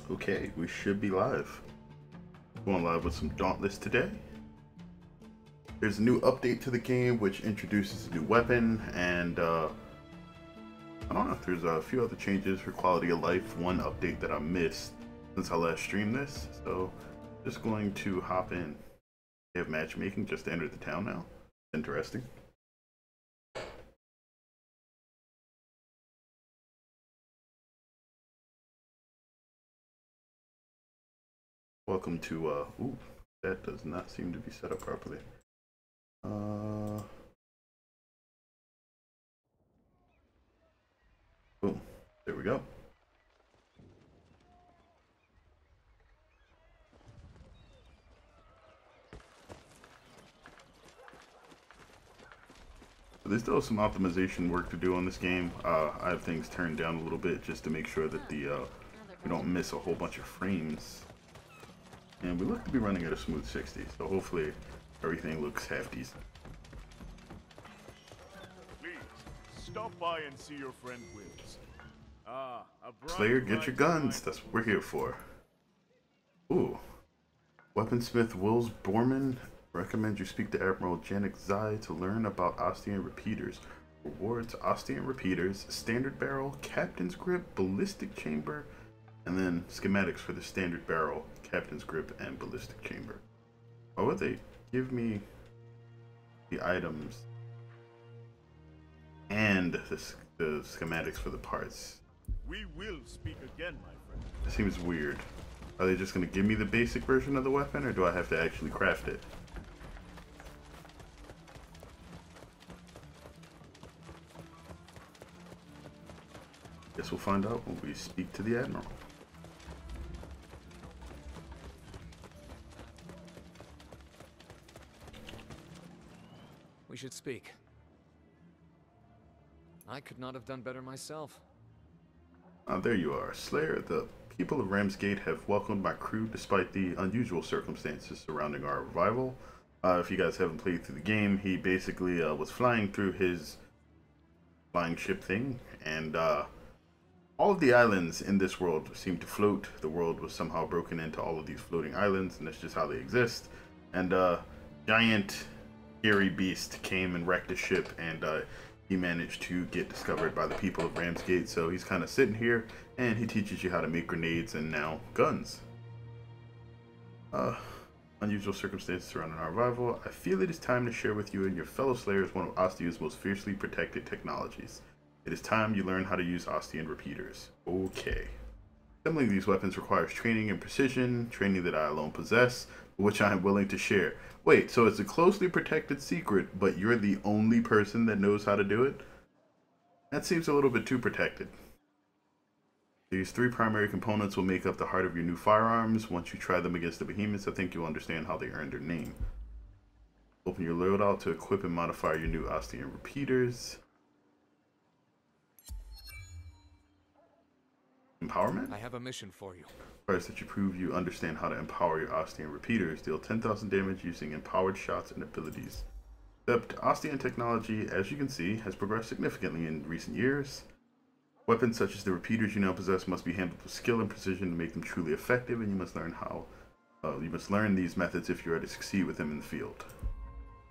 Okay, we should be live. Going live with some Dauntless today. There's a new update to the game which introduces a new weapon, and I don't know, there's a few other changes for quality of life. One update that I missed since I last streamed this, so just going to hop in. They have matchmaking just to enter the town now. Interesting. Welcome to, ooh, that does not seem to be set up properly. Boom, there we go. There's still some optimization work to do on this game. I have things turned down a little bit just to make sure that we don't miss a whole bunch of frames. And we look to be running at a smooth 60, so hopefully everything looks half decent. Please, stop by and see your friend Wills. Slayer, get your guns. That's what we're here for. Ooh. Weaponsmith Wills Borman recommends you speak to Admiral Janik Zai to learn about Ostian Repeaters. Rewards: Ostian Repeaters, Standard Barrel, Captain's Grip, Ballistic Chamber, and then schematics for the Standard Barrel, Captain's Grip, and Ballistic Chamber. Why would they give me the items and the schematics for the parts? We will speak again, my friend. It seems weird. Are they just going to give me the basic version of the weapon, or do I have to actually craft it? Guess we'll find out when we speak to the Admiral. We should speak. I could not have done better myself. There you are, Slayer. The people of Ramsgate have welcomed my crew despite the unusual circumstances surrounding our arrival. If you guys haven't played through the game, he basically was flying through his flying ship thing, and all of the islands in this world seem to float. The world was somehow broken into all of these floating islands, and that's just how they exist. And giant hairy beast came and wrecked a ship, and he managed to get discovered by the people of Ramsgate. So he's kind of sitting here, and he teaches you how to make grenades and now guns. Unusual circumstances surrounding our arrival. I feel it is time to share with you and your fellow Slayers one of Ostia's most fiercely protected technologies. It is time you learn how to use Ostian Repeaters. Okay. Assembling these weapons requires training and precision, training that I alone possess, which I am willing to share. Wait, so it's a closely protected secret, but you're the only person that knows how to do it? That seems a little bit too protected. These three primary components will make up the heart of your new firearms. Once you try them against the behemoths, I think you'll understand how they earned their name. Open your loadout to equip and modify your new Ostian Repeaters. Empowerment? I have a mission for you. Requires that you prove you understand how to empower your Ostian Repeaters. Deal 10,000 damage using empowered shots and abilities. Except Ostian technology, as you can see, has progressed significantly in recent years. Weapons such as the repeaters you now possess must be handled with skill and precision to make them truly effective, and you must learn these methods if you are to succeed with them in the field.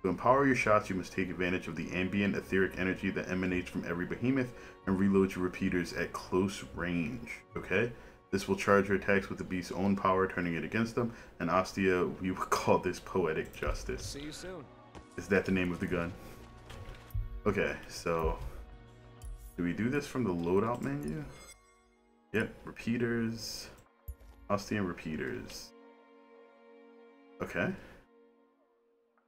To empower your shots, you must take advantage of the ambient etheric energy that emanates from every behemoth and reload your repeaters at close range. Okay? This will charge your attacks with the beast's own power, turning it against them. And Ostia, we would call this poetic justice. See you soon. Is that the name of the gun? Okay, so do we do this from the loadout menu? Yep, repeaters, Ostian Repeaters. Okay.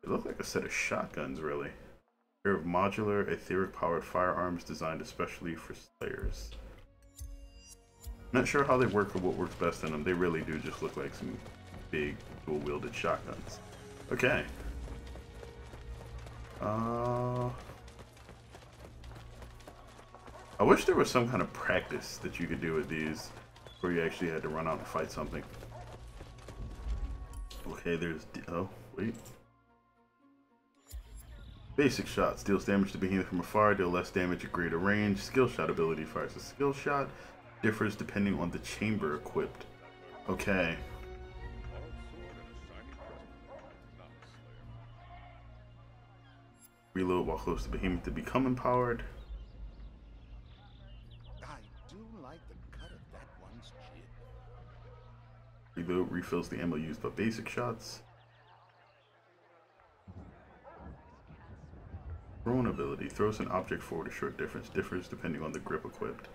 They look like a set of shotguns, really. A pair of modular, etheric-powered firearms designed especially for Slayers. Not sure how they work or what works best in them. They really do just look like some big, dual-wielded shotguns. Okay. I wish there was some kind of practice that you could do with these where you actually had to run out and fight something. Okay, there's... oh, wait. Basic shots. Deals damage to behemoth from afar, deal less damage at greater range. Skill shot ability fires a skill shot. Differs depending on the chamber equipped. Okay. Reload while close to Behemoth to become empowered. I do like the cut of that one's jib. Reload refills the ammo used by basic shots. Thrown ability throws an object forward a short distance, differs depending on the grip equipped.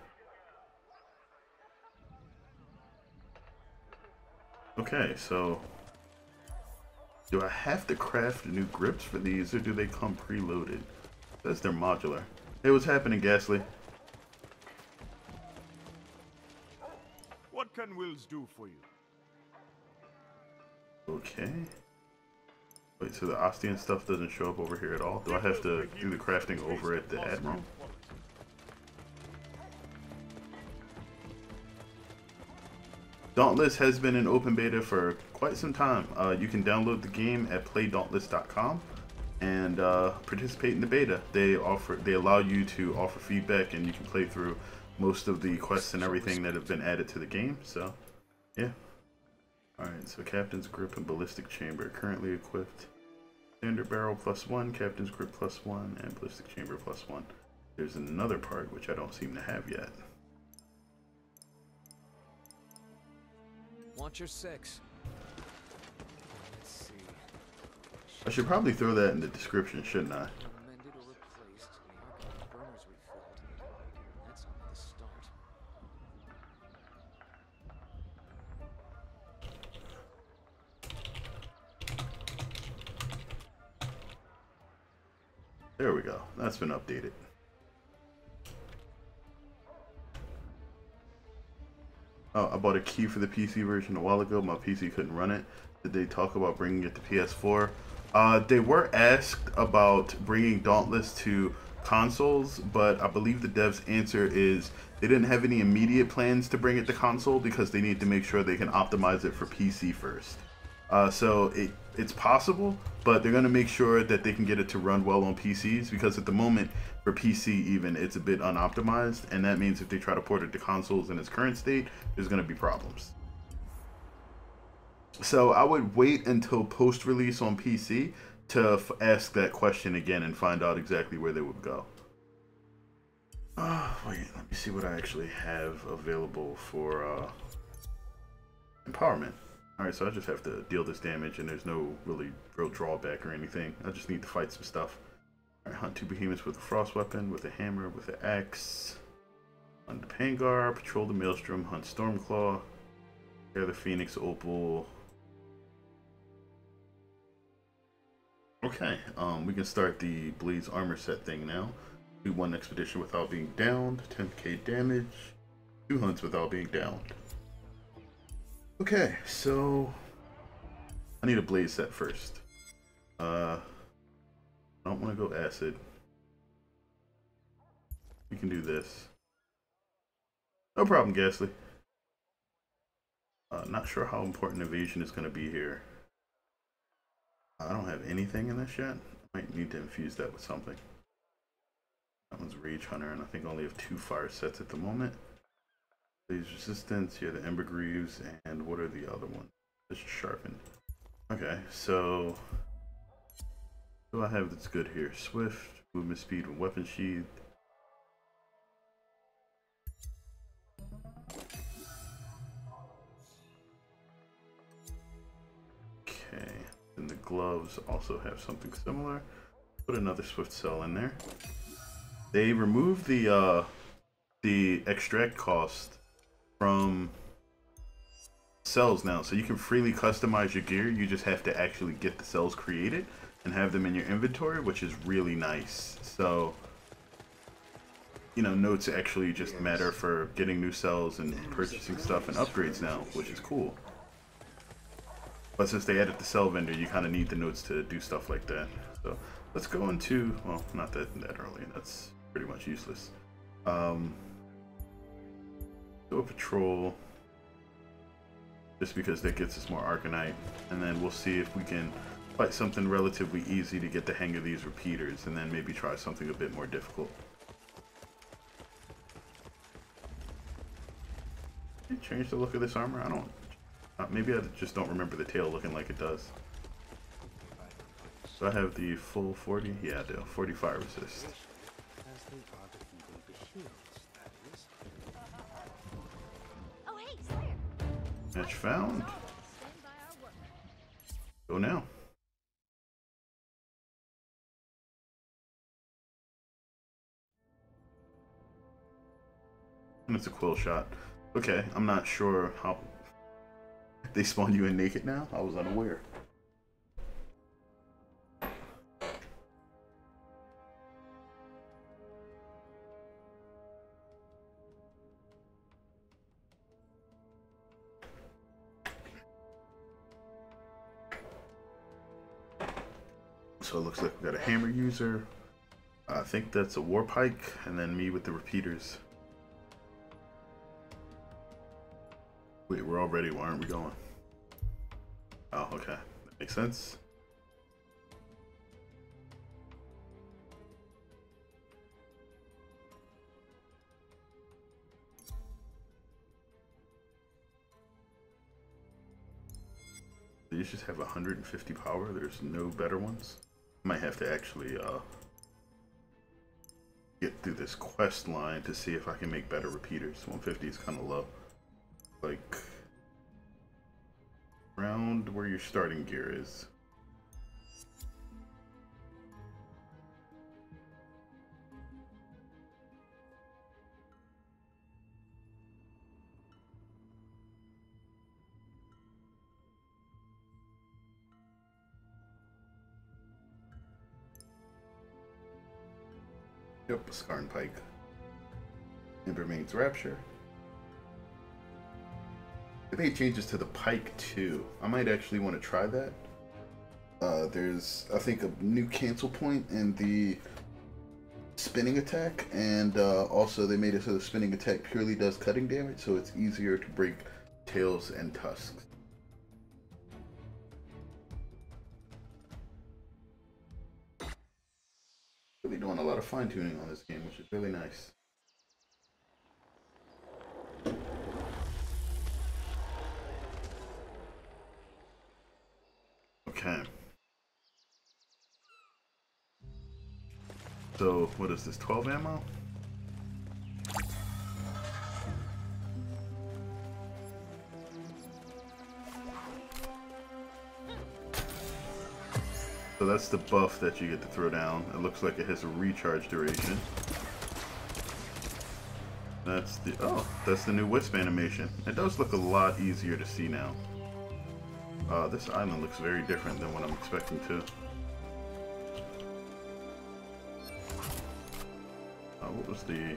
Okay, so do I have to craft new grips for these, or do they come preloaded? It says they're modular. Hey, what's happening, Ghastly? What can Wills do for you? Okay. Wait, so the Ostian stuff doesn't show up over here at all? Do I have to do the crafting over at the Admiral? Dauntless has been in open beta for quite some time. You can download the game at playdauntless.com and participate in the beta. They allow you to offer feedback, and you can play through most of the quests and everything that have been added to the game. So, yeah. Alright, so Captain's Grip and Ballistic Chamber currently equipped. Standard Barrel +1, Captain's Grip +1, and Ballistic Chamber +1. There's another part which I don't seem to have yet. Want your 6. Let's see. I should probably throw that in the description, shouldn't I? Amended or replaced. The archonite burners refilled. That's only the start. There we go. That's been updated. Oh, I bought a key for the PC version a while ago. My PC couldn't run it. Did they talk about bringing it to PS4? They were asked about bringing Dauntless to consoles, but I believe the dev's answer is they didn't have any immediate plans to bring it to console because they need to make sure they can optimize it for PC first. So it's possible, but they're going to make sure that they can get it to run well on PCs, because at the moment for PC even it's a bit unoptimized, and that means if they try to port it to consoles in its current state, there's going to be problems. So I would wait until post-release on PC to ask that question again and find out exactly where they would go. Wait, let me see what I actually have available for empowerment. Alright, so I just have to deal this damage, and there's no real drawback or anything. I just need to fight some stuff. Alright, hunt 2 behemoths with a frost weapon, with a hammer, with an axe. Hunt the Pangar, patrol the Maelstrom, hunt Stormclaw, tear the Phoenix Opal. Okay, we can start the Blaze armor set thing now. Do 1 expedition without being downed, 10k damage, 2 hunts without being downed. Okay, so I need a blaze set first. I don't want to go acid. We can do this. No problem, Ghastly. Not sure how important evasion is going to be here. I don't have anything in this yet. I might need to infuse that with something. That one's Rage Hunter, and I think I only have 2 fire sets at the moment. Blaze resistance, yeah, the Ember Greaves, and what are the other ones? This is sharpened. Okay, so what do I have that's good here? Swift, movement speed, and weapon sheath. Okay, and the gloves also have something similar. Put another Swift cell in there. They removed the extract cost from cells now, so you can freely customize your gear. You just have to actually get the cells created and have them in your inventory, which is really nice. So, you know, notes actually just matter for getting new cells and purchasing stuff and upgrades now, which is cool. But since they added the cell vendor, you kind of need the notes to do stuff like that. So let's go into, well, not that early, that's pretty much useless. Do a patrol, just because that gets us more archonite, and then we'll see if we can fight something relatively easy to get the hang of these repeaters, and then maybe try something a bit more difficult. Change the look of this armor? I don't Maybe I just don't remember the tail looking like it does. Do I have the full 40? Yeah, I do. 40 fire resist. Oh, hey, Slayer. Match found. Stand by our work. Go now. And it's a quill shot. Okay, I'm not sure how they spawn you in naked now. I was unaware. So it looks like we got a hammer user. I think that's a war pike, and then me with the repeaters. Wait, we're all ready. Why aren't we going? Oh, okay. That makes sense. These just have 150 power. There's no better ones. Might have to actually get through this quest line to see if I can make better repeaters. 150 is kind of low. Like around where your starting gear is. Yep, a Scarn Pike. And remains Rapture. They made changes to the Pike too. I might actually want to try that. There's, I think, a new cancel point in the spinning attack, and also they made it so the spinning attack purely does cutting damage, so it's easier to break tails and tusks. Really doing a lot of fine-tuning on this game, which is really nice. Okay. So, what is this, 12 ammo? So that's the buff that you get to throw down. It looks like it has a recharge duration. That's the, oh, that's the new wisp animation. It does look a lot easier to see now. This island looks very different than what I'm expecting to. What was the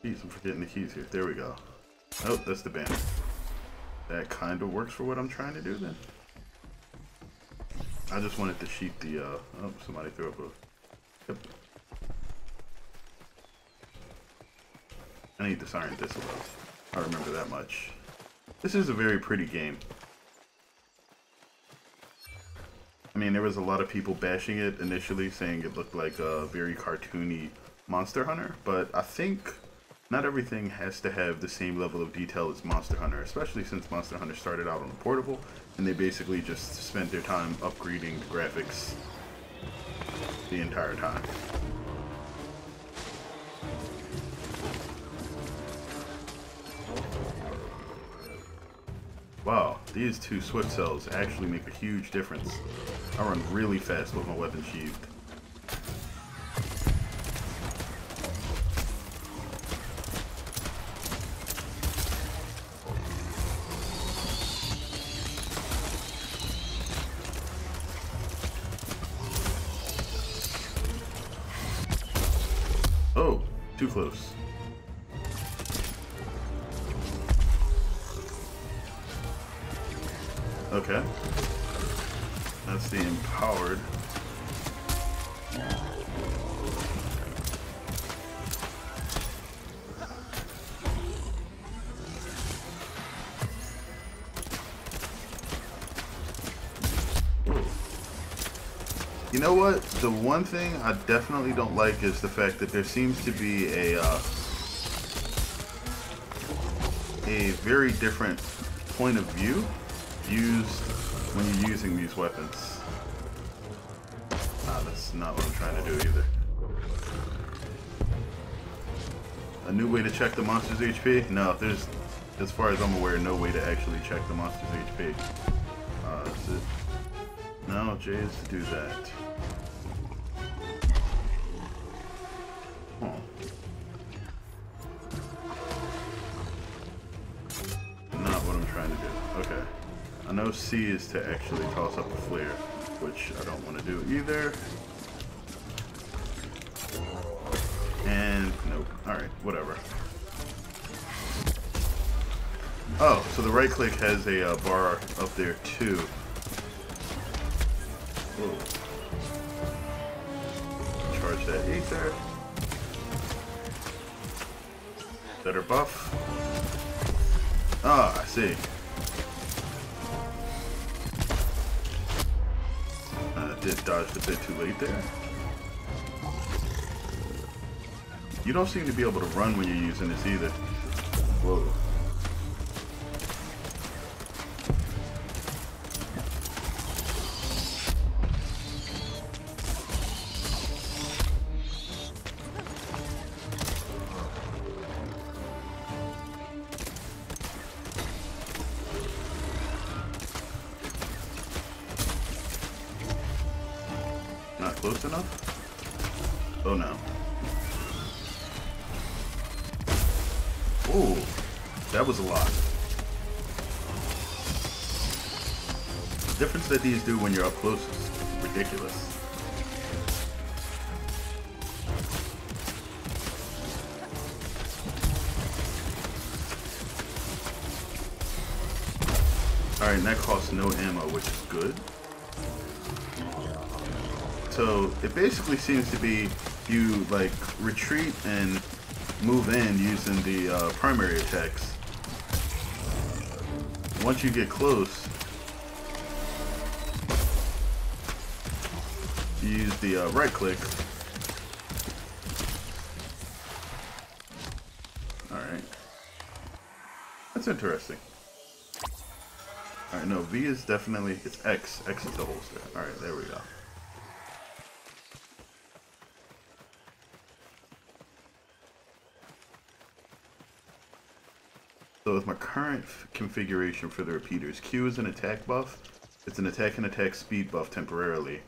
keys? I'm forgetting the keys here. There we go. Oh, that's the banner. That kind of works for what I'm trying to do then. I just wanted to sheet the, oh, somebody threw up a, yep. I need this iron thistle though. I remember that much. This is a very pretty game. I mean, there was a lot of people bashing it initially, saying it looked like a very cartoony Monster Hunter, but I think not everything has to have the same level of detail as Monster Hunter, especially since Monster Hunter started out on a portable, and they basically just spent their time upgrading the graphics the entire time. Wow, these two swift cells actually make a huge difference. I run really fast with my weapon sheathed. Oh, too close. Okay. That's the empowered. You know what? The one thing I definitely don't like is the fact that there seems to be a a very different point of view used when you're using these weapons. That's not what I'm trying to do either. A new way to check the monster's HP? No, there's, as far as I'm aware, no way to actually check the monster's HP. That's it. No, J is to do that. Oh. Not what I'm trying to do. Okay. I know C is to actually toss up a flare, which I don't want to do either. And nope. Alright, whatever. Oh, so the right click has a bar up there too. Whoa. Charge that ether. Better buff. Ah, I see. Did dodged a bit too late there. You don't seem to be able to run when you're using this either. Whoa. Not close enough? Oh no. Ooh, that was a lot. The difference that these do when you're up close is ridiculous. Alright, and that costs no ammo, which is good. So it basically seems to be you like retreat and move in using the primary attacks. Once you get close, you use the right click. Alright. That's interesting. Alright, no, V is definitely, it's X. X is the holster. Alright, there we go. So with my current configuration for the repeaters, Q is an attack buff. It's an attack and attack speed buff temporarily.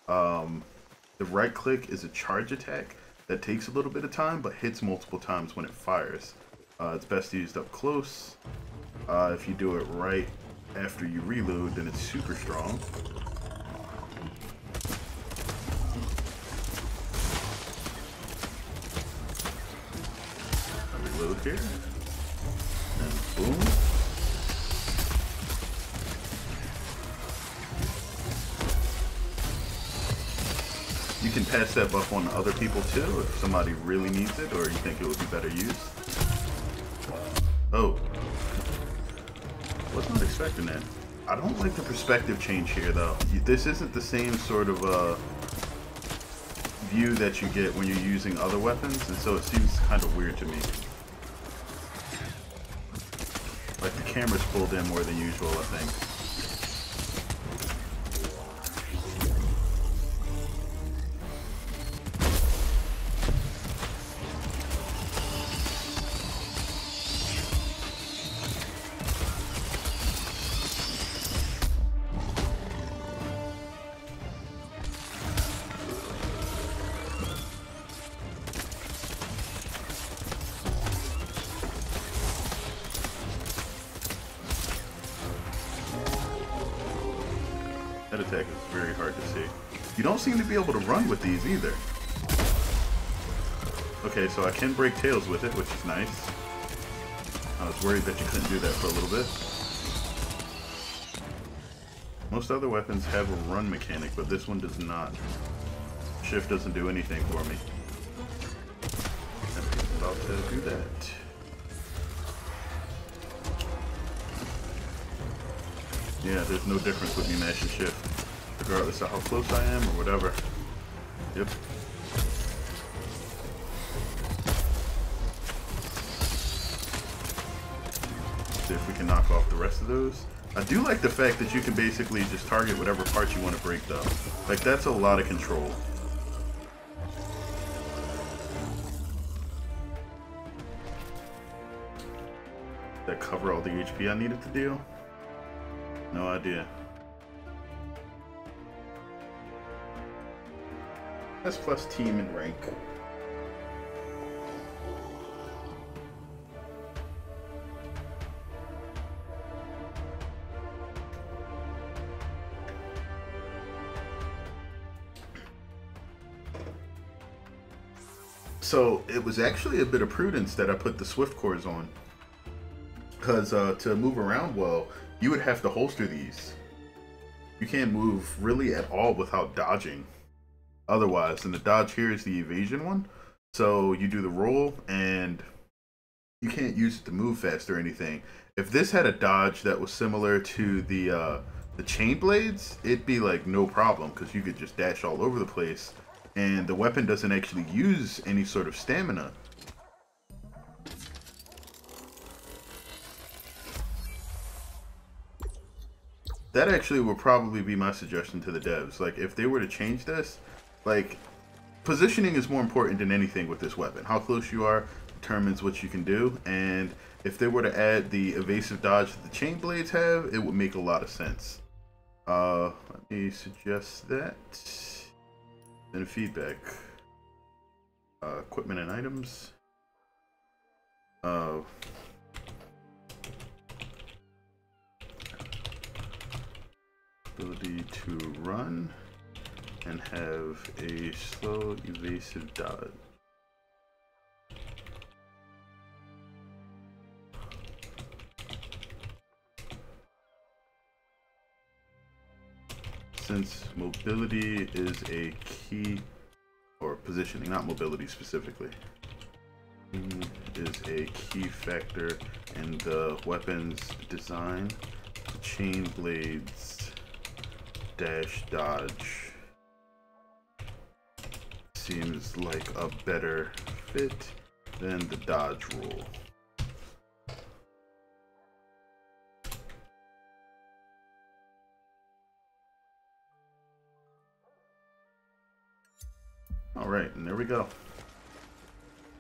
The right click is a charge attack that takes a little bit of time but hits multiple times when it fires. It's best used up close. If you do it right after you reload, then it's super strong. I reload here. And boom. You can pass that buff on to other people too if somebody really needs it or you think it would be better used. Oh. Was not expecting that. I don't like the perspective change here though. This isn't the same sort of view that you get when you're using other weapons, and so it seems kind of weird to me. Like the camera's pulled in more than usual, I think. That attack is very hard to see. You don't seem to be able to run with these either. Okay, so I can break tails with it, which is nice. I was worried that you couldn't do that for a little bit. Most other weapons have a run mechanic, but this one does not. Shift doesn't do anything for me. I'm about to do that. Yeah, there's no difference with me mashing shift, regardless of how close I am or whatever. Yep. if we can knock off the rest of those. I do like the fact that you can basically just target whatever parts you want to break though. Like, that's a lot of control. That cover all the HP I needed to deal? No idea. That's plus team and rank. So it was actually a bit of prudence that I put the Swift cores on. Because to move around well, you would have to holster these. You can't move really at all without dodging. Otherwise, and the dodge here is the evasion one. So you do the roll and you can't use it to move fast or anything. If this had a dodge that was similar to the chain blades, it'd be like no problem because you could just dash all over the place. And the weapon doesn't actually use any sort of stamina. That actually would probably be my suggestion to the devs. Like, if they were to change this, like, positioning is more important than anything with this weapon. How close you are determines what you can do. And if they were to add the evasive dodge that the chain blades have, it would make a lot of sense. Let me suggest that. Then feedback. Equipment and items. Ability to run and have a slow evasive dodge. Since mobility is a key, or positioning, not mobility specifically, is a key factor in the weapon's design, the chain blades dash dodge seems like a better fit than the dodge roll. Alright, and there we go.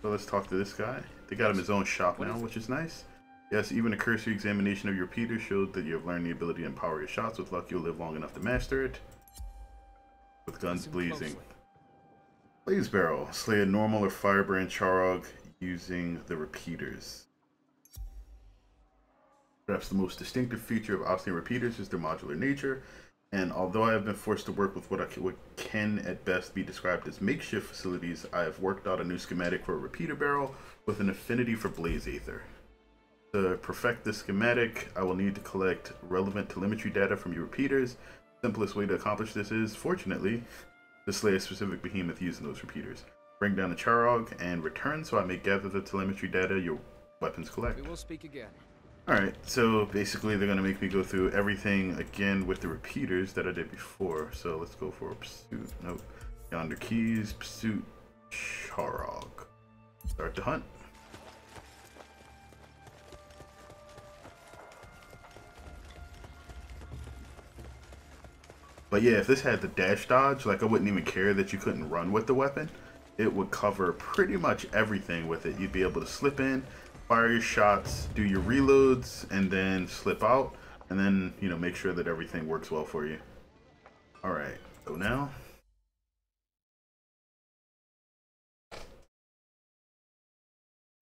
So let's talk to this guy. They got him his own shop now, which is nice. Yes, even a cursory examination of your repeater showed that you have learned the ability to empower your shots. With luck, you'll live long enough to master it. With guns blazing. Blaze barrel. Slay a normal or firebrand Charog using the repeaters. Perhaps the most distinctive feature of Ostian Repeaters is their modular nature. And although I have been forced to work with what can at best be described as makeshift facilities, I have worked out a new schematic for a repeater barrel with an affinity for blaze aether. To perfect this schematic, I will need to collect relevant telemetry data from your repeaters. The simplest way to accomplish this is, fortunately, to slay a specific behemoth using those repeaters. Bring down a Charog and return so I may gather the telemetry data your weapons collect. We will speak again. Alright, so basically they're going to make me go through everything again with the repeaters that I did before. So let's go for pursuit. Nope. Yonder keys, pursuit, Charog. Start the hunt. But yeah, if this had the dash dodge, like I wouldn't even care that you couldn't run with the weapon. It would cover pretty much everything with it. You'd be able to slip in, fire your shots, do your reloads, and then slip out, and then, you know, make sure that everything works well for you. Alright, so now.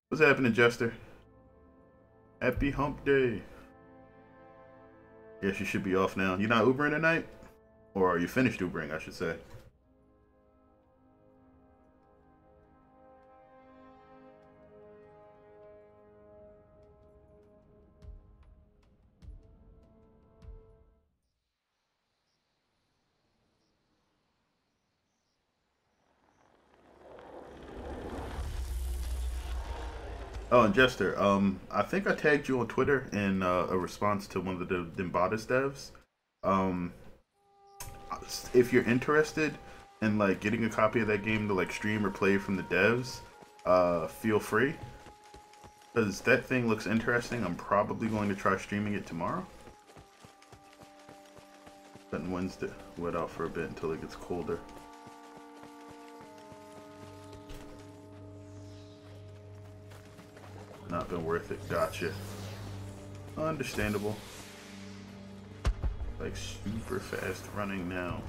What's happening, Jester? Happy hump day. Yes, you should be off now. You not Ubering tonight? Or are you finished Ubering, I should say. Oh, and Jester, I think I tagged you on Twitter in a response to one of the Dauntless devs. If you're interested in like getting a copy of that game to like stream or play from the devs, feel free. Because that thing looks interesting. I'm probably going to try streaming it tomorrow. Letting Wednesday wet out for a bit until it gets colder. Not been worth it. Gotcha. Understandable. Like super fast running now.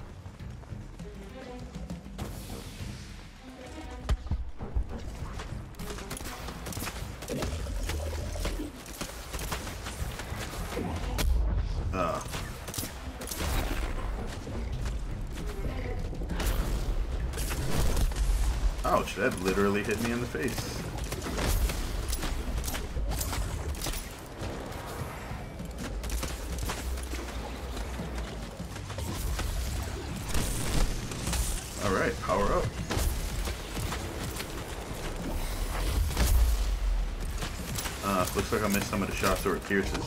Ouch, that literally hit me in the face. Alright, power up. Looks like I missed some of the shots where it pierces.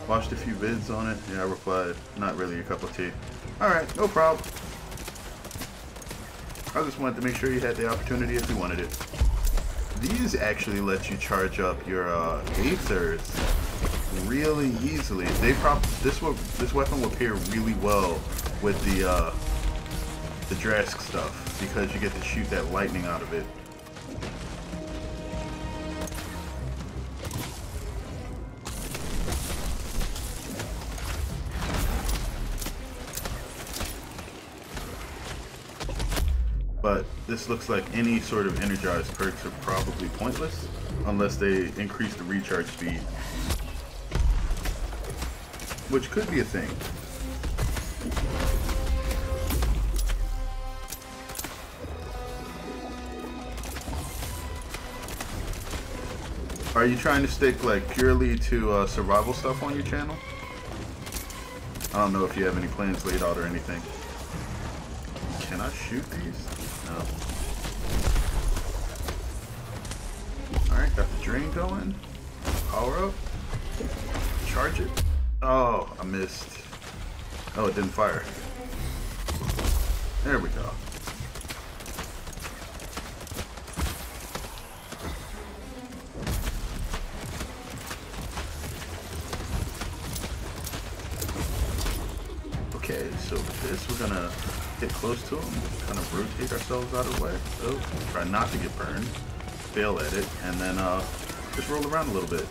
Watched a few vids on it. Yeah, I replied, not really a cup of tea. Alright, no problem. I just wanted to make sure you had the opportunity if you wanted it. These actually let you charge up your Aethers really easily. This weapon will pair really well with the Drask stuff because you get to shoot that lightning out of it. But this looks like any sort of energized perks are probably pointless unless they increase the recharge speed, which could be a thing. Are you trying to stick like purely to survival stuff on your channel? I don't know if you have any plans laid out or anything. Can I shoot these? No. Alright, got the drain going. Power up. Charge it. Oh, I missed. Oh, it didn't fire. There we go. Okay, so with this, we're gonna get close to them, kind of rotate ourselves out of the way. So try not to get burned, fail at it, and then just roll around a little bit.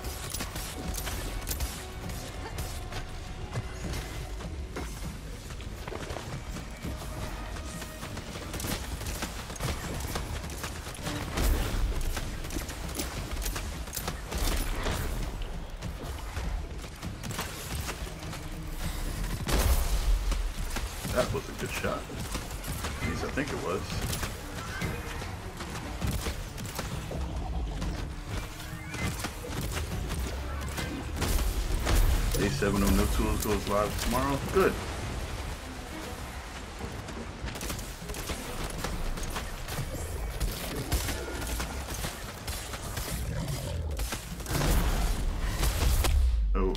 That was a good shot. At least I think it was. Day 7 of No Tools goes live tomorrow. Good. Oh.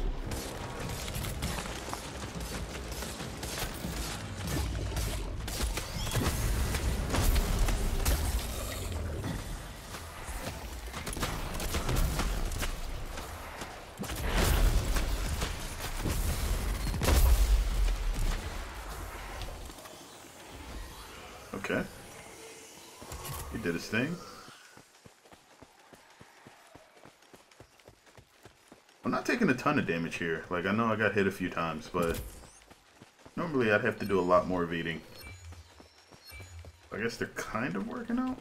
Okay. He did his thing. I'm not taking a ton of damage here. Like, I know I got hit a few times, but normally I'd have to do a lot more evading. I guess they're kind of working out.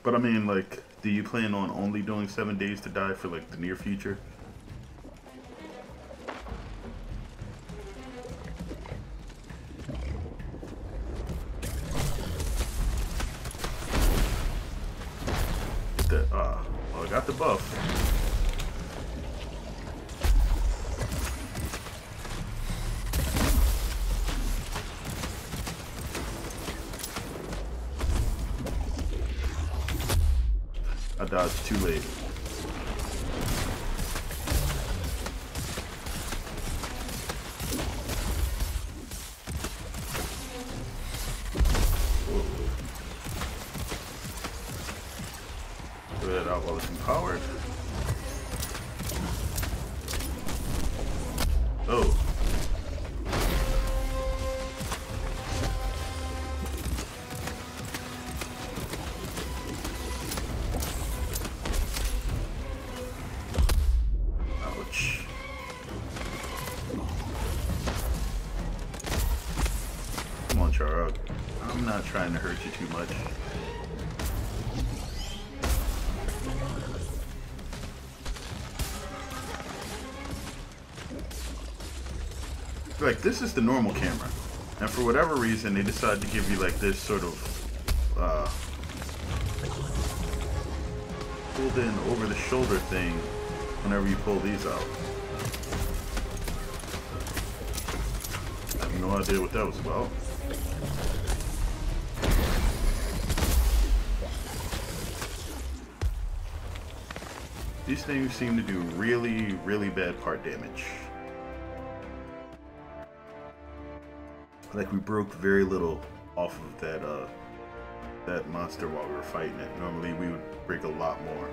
But I mean, like, do you plan on only doing 7 days to die for, like, the near future? Well, I got the buff. I dodged too late. that out while it's empowered. Oh. Ouch. Come on, Charog. I'm not trying to hurt you too much. Like, this is the normal camera, and for whatever reason they decided to give you like this sort of pulled in over the shoulder thing whenever you pull these out. I have no idea what that was about. These things seem to do really, really bad part damage. Like, we broke very little off of that monster while we were fighting it. Normally we would break a lot more.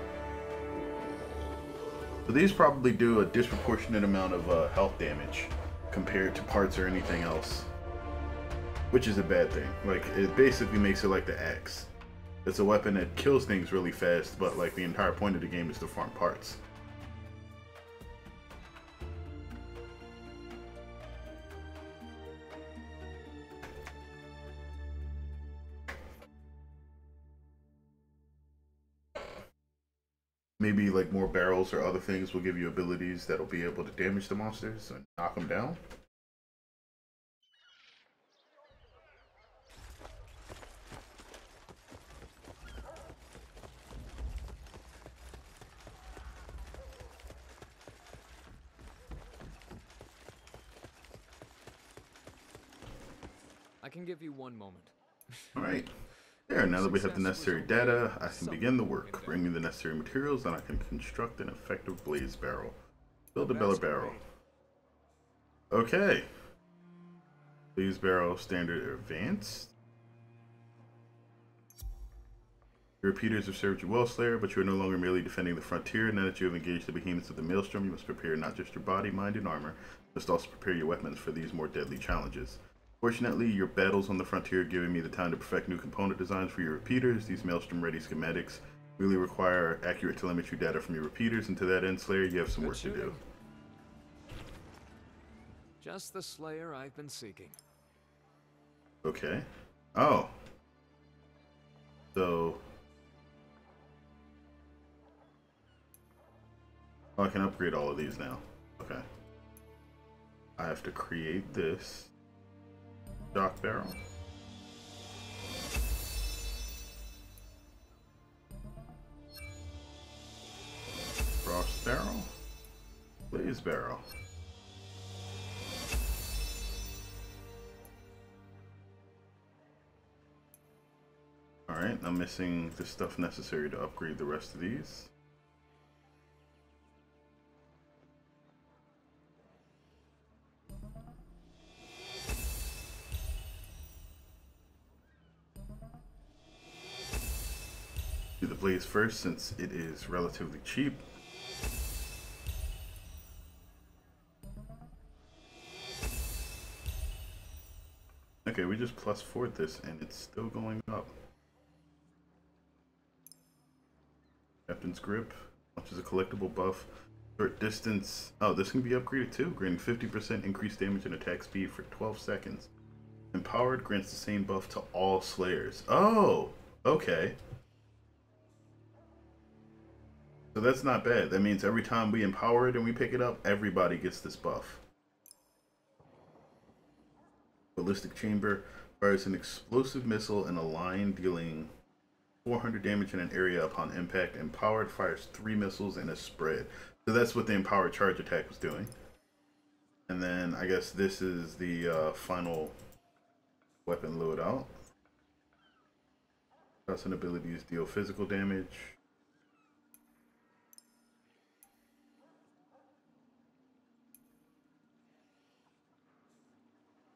So these probably do a disproportionate amount of health damage compared to parts or anything else, which is a bad thing. Like, it basically makes it like the axe. It's a weapon that kills things really fast, but like the entire point of the game is to farm parts. Maybe like more barrels or other things will give you abilities that'll be able to damage the monsters and knock them down. I can give you one moment. All right. There, now that we have the necessary data, I can begin the work. Bring me the necessary materials and I can construct an effective blaze barrel. Build a barrel. Okay. Blaze barrel standard advanced. Your repeaters have served you well, Slayer, but you are no longer merely defending the frontier. Now that you have engaged the behemoths of the Maelstrom, you must prepare not just your body, mind, and armor, you must also prepare your weapons for these more deadly challenges. Fortunately, your battles on the frontier have given me the time to perfect new component designs for your repeaters. These Maelstrom-ready schematics really require accurate telemetry data from your repeaters, and to that end, Slayer, you have some work to do. Just the Slayer I've been seeking. Okay. Oh. So... oh, I can upgrade all of these now. Okay. I have to create this shock barrel. Frost barrel. Blaze barrel. Alright, I'm missing the stuff necessary to upgrade the rest of these. Do the blaze first since it is relatively cheap. Okay, we just +4'd this and it's still going up. Captain's Grip, which is a collectible buff. Short distance. Oh, this can be upgraded too, granting 50% increased damage and attack speed for 12 seconds. Empowered grants the same buff to all Slayers. Oh, okay. So that's not bad. That means every time we empower it and we pick it up, everybody gets this buff. Ballistic Chamber fires an explosive missile in a line, dealing 400 damage in an area upon impact. Empowered fires 3 missiles in a spread. So that's what the empowered charge attack was doing. And then I guess this is the final weapon loadout. Custom abilities deal physical damage.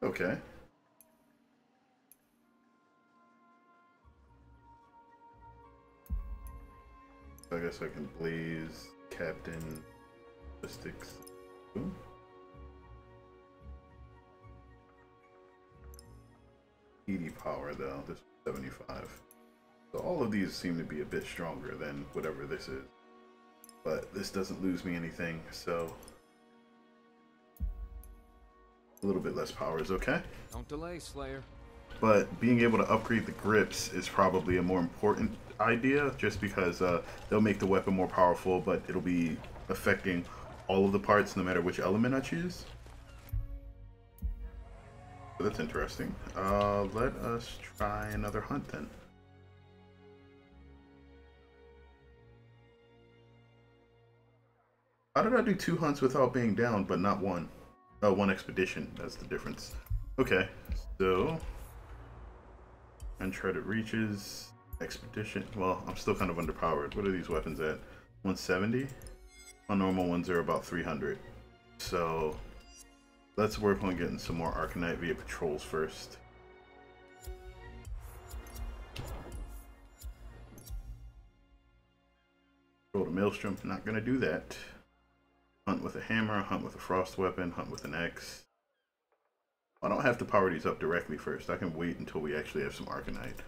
Okay. So I guess I can blaze, captain, ballistics. Ooh. ED power though, this is 75. So all of these seem to be a bit stronger than whatever this is. But this doesn't lose me anything, so a little bit less power is okay. Don't delay, Slayer. But being able to upgrade the grips is probably a more important idea, just because they'll make the weapon more powerful, but it'll be affecting all of the parts no matter which element I choose. So that's interesting. Let us try another hunt then. How did I do 2 hunts without being down, but not one? Oh, 1 expedition. That's the difference. Okay, so uncharted reaches, expedition. Well, I'm still kind of underpowered. What are these weapons at? 170. My normal ones are about 300. So let's work on getting some more archonite via patrols first. Roll the maelstrom. Not gonna do that. Hunt with a hammer, hunt with a frost weapon, hunt with an axe. I don't have to power these up directly first. I can wait until we actually have some archonite.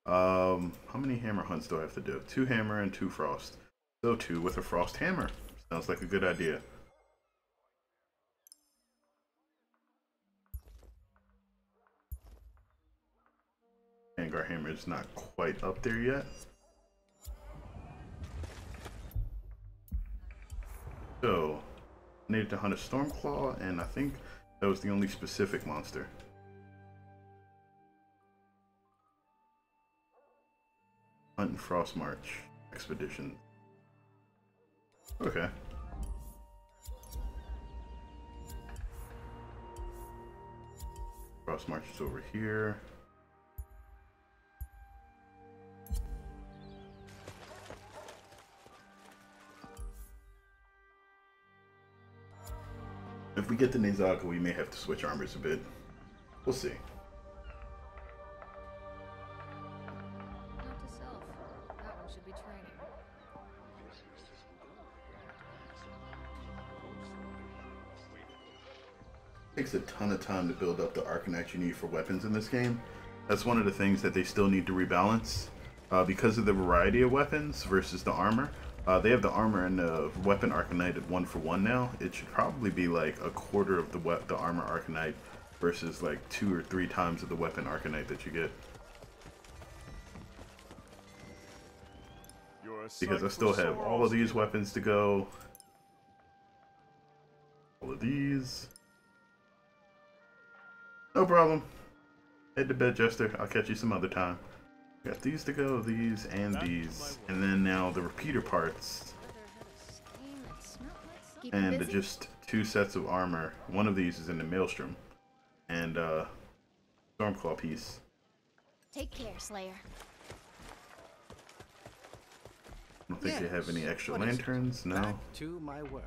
How many hammer hunts do I have to do? 2 hammer and 2 frost. So 2 with a frost hammer. Sounds like a good idea. Angar hammer is not quite up there yet. So, needed to hunt a Stormclaw, and I think that was the only specific monster. Hunt and Frost March expedition. Okay. Frost March is over here. If we get the Nezaga, we may have to switch armors a bit. We'll see. Note to self. That one should be training. Takes a ton of time to build up the arcanite you need for weapons in this game. That's one of the things that they still need to rebalance. Because of the variety of weapons versus the armor. They have the armor and the weapon arcanite at 1-for-1 now. It should probably be like a quarter of the armor arcanite versus like 2 or 3 times of the weapon arcanite that you get. Because I still have all of these weapons to go. All of these. No problem. Head to bed, Jester. I'll catch you some other time. Got these to go, these, and these. And then now the repeater parts. And just 2 sets of armor. One of these is in the Maelstrom. And Stormclaw piece. Take care, Slayer. I don't think you have any extra lanterns, no. Back to my work.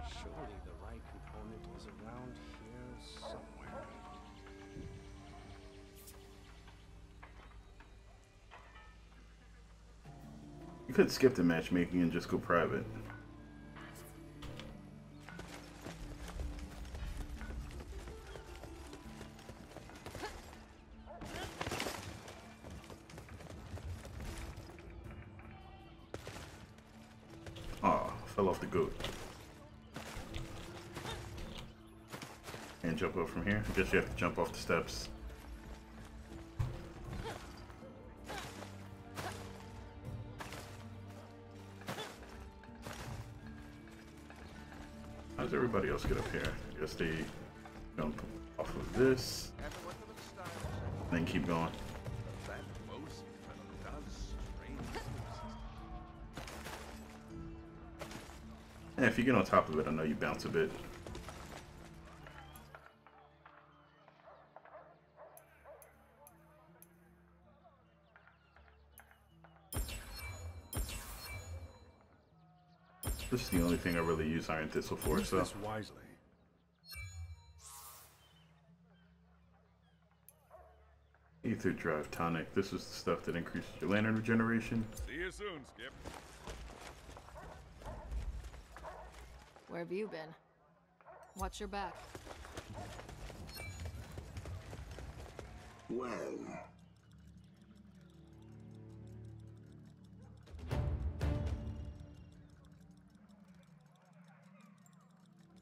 Surely the right component is around here somewhere. You could skip the matchmaking and just go private. Aw, fell off the goat. Can't jump up from here. I guess you have to jump off the steps. How does everybody else get up here? I guess they jump off of this, then keep going. Yeah, if you get on top of it, I know you bounce a bit. This is the only thing I really use Iron Thistle for, Use so. this wisely. Ether Drive Tonic. This is the stuff that increases your lantern regeneration. See you soon, Skip. Where have you been? Watch your back. Well.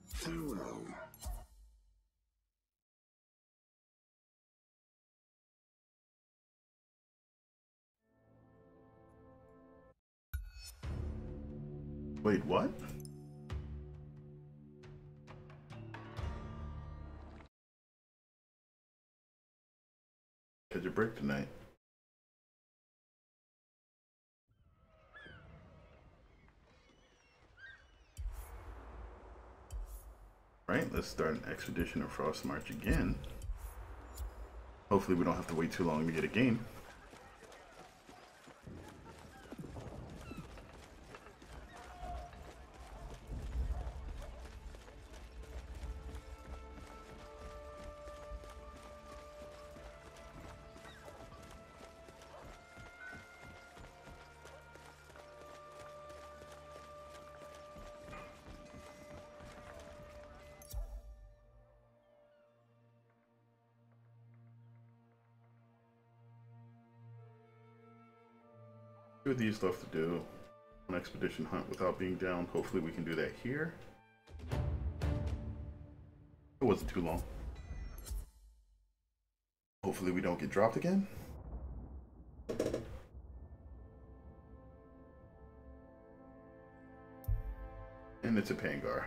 Farewell. Wait, what? Catch a break tonight. Right, let's start an expedition of Frost March again. Hopefully we don't have to wait too long to get a game. Two of these left to do. An expedition hunt without being down. Hopefully we can do that here. It wasn't too long. Hopefully we don't get dropped again. And it's a Pangar.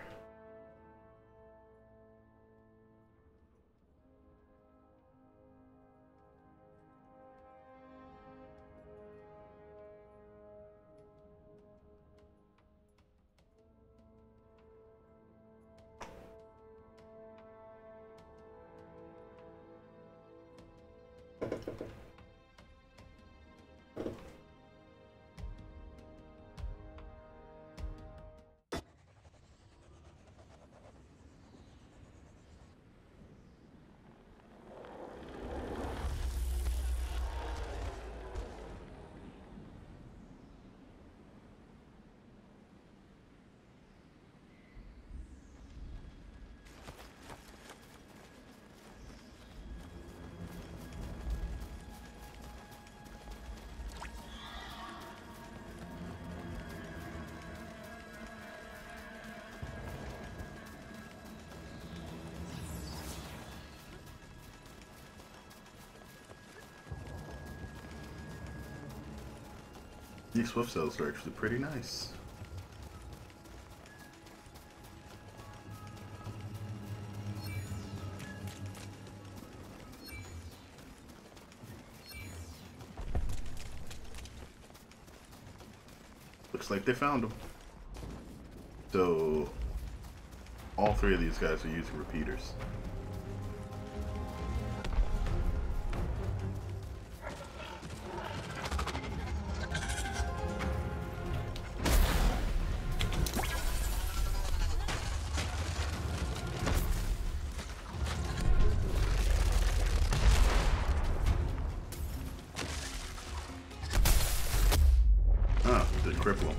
These swift cells are actually pretty nice. Looks like they found them. So all three of these guys are using repeaters. Cripple.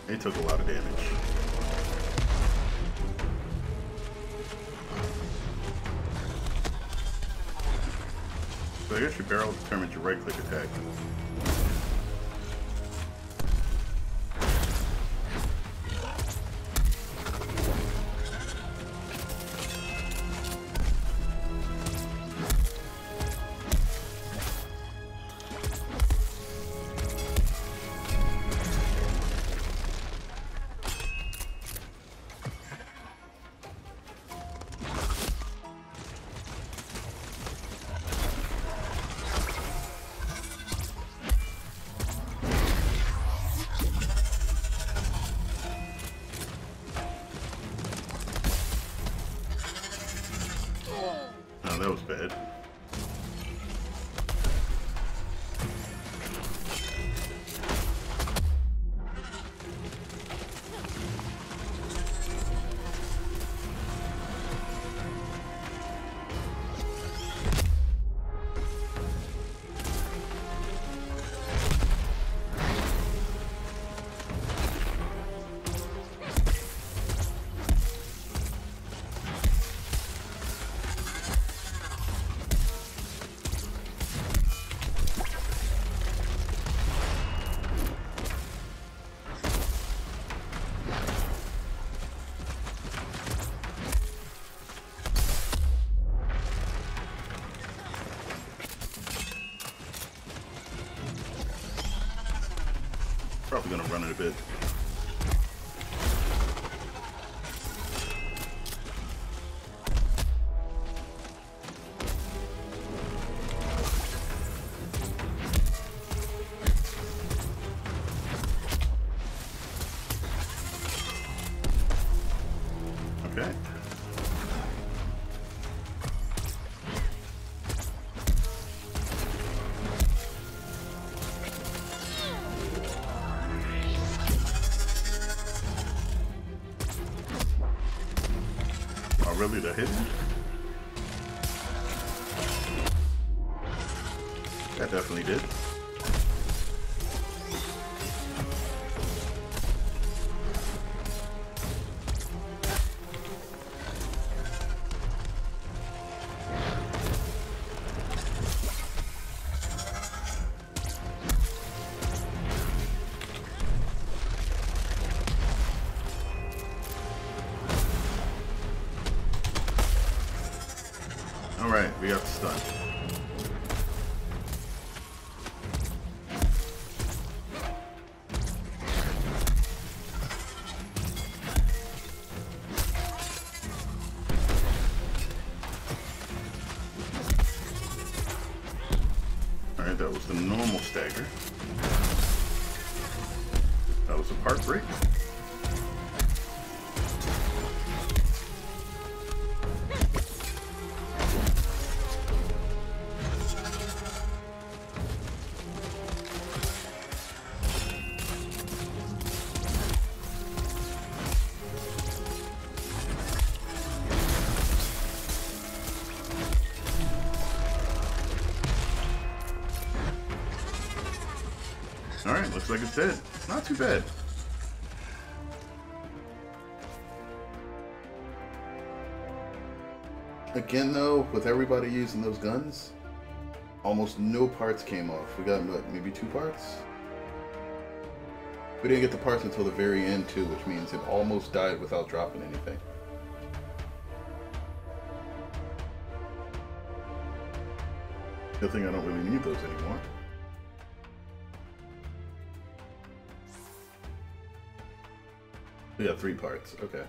They took a lot of damage. So I guess your barrel determines your right click attack. Oh, that was bad. Probably gonna run it a bit. Okay. Oh, really? That hit me? That definitely did. Alright, we got the stun. Alright, that was the normal stagger. That was a part break. Alright, looks like it's dead. Not too bad. Again though, with everybody using those guns, almost no parts came off. We got what, maybe 2 parts? We didn't get the parts until the very end too, which means it almost died without dropping anything. Good thing I don't really need those anymore. We got 3 parts, okay.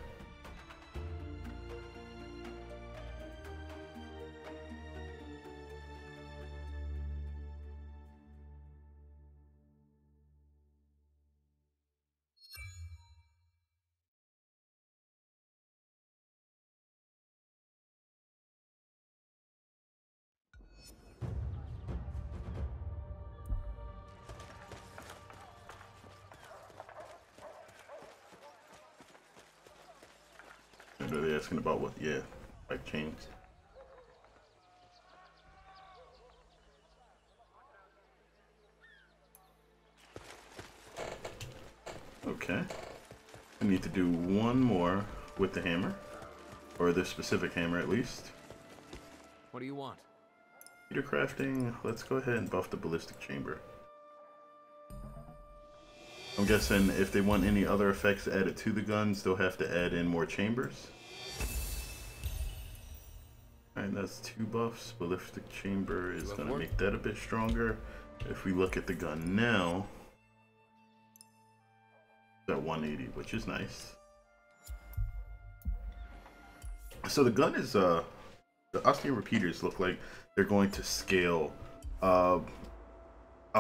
Are they asking about what? Yeah, like changed. Okay. I need to do one more with the hammer, or this specific hammer at least. What do you want? Repeater crafting. Let's go ahead and buff the ballistic chamber. I'm guessing if they want any other effects added to the guns, they'll have to add in more chambers. Alright, that's 2 buffs. Ballistic chamber is going to make that a bit stronger. If we look at the gun now, it's at 180, which is nice. So the gun is, the Ostian Repeaters look like they're going to scale a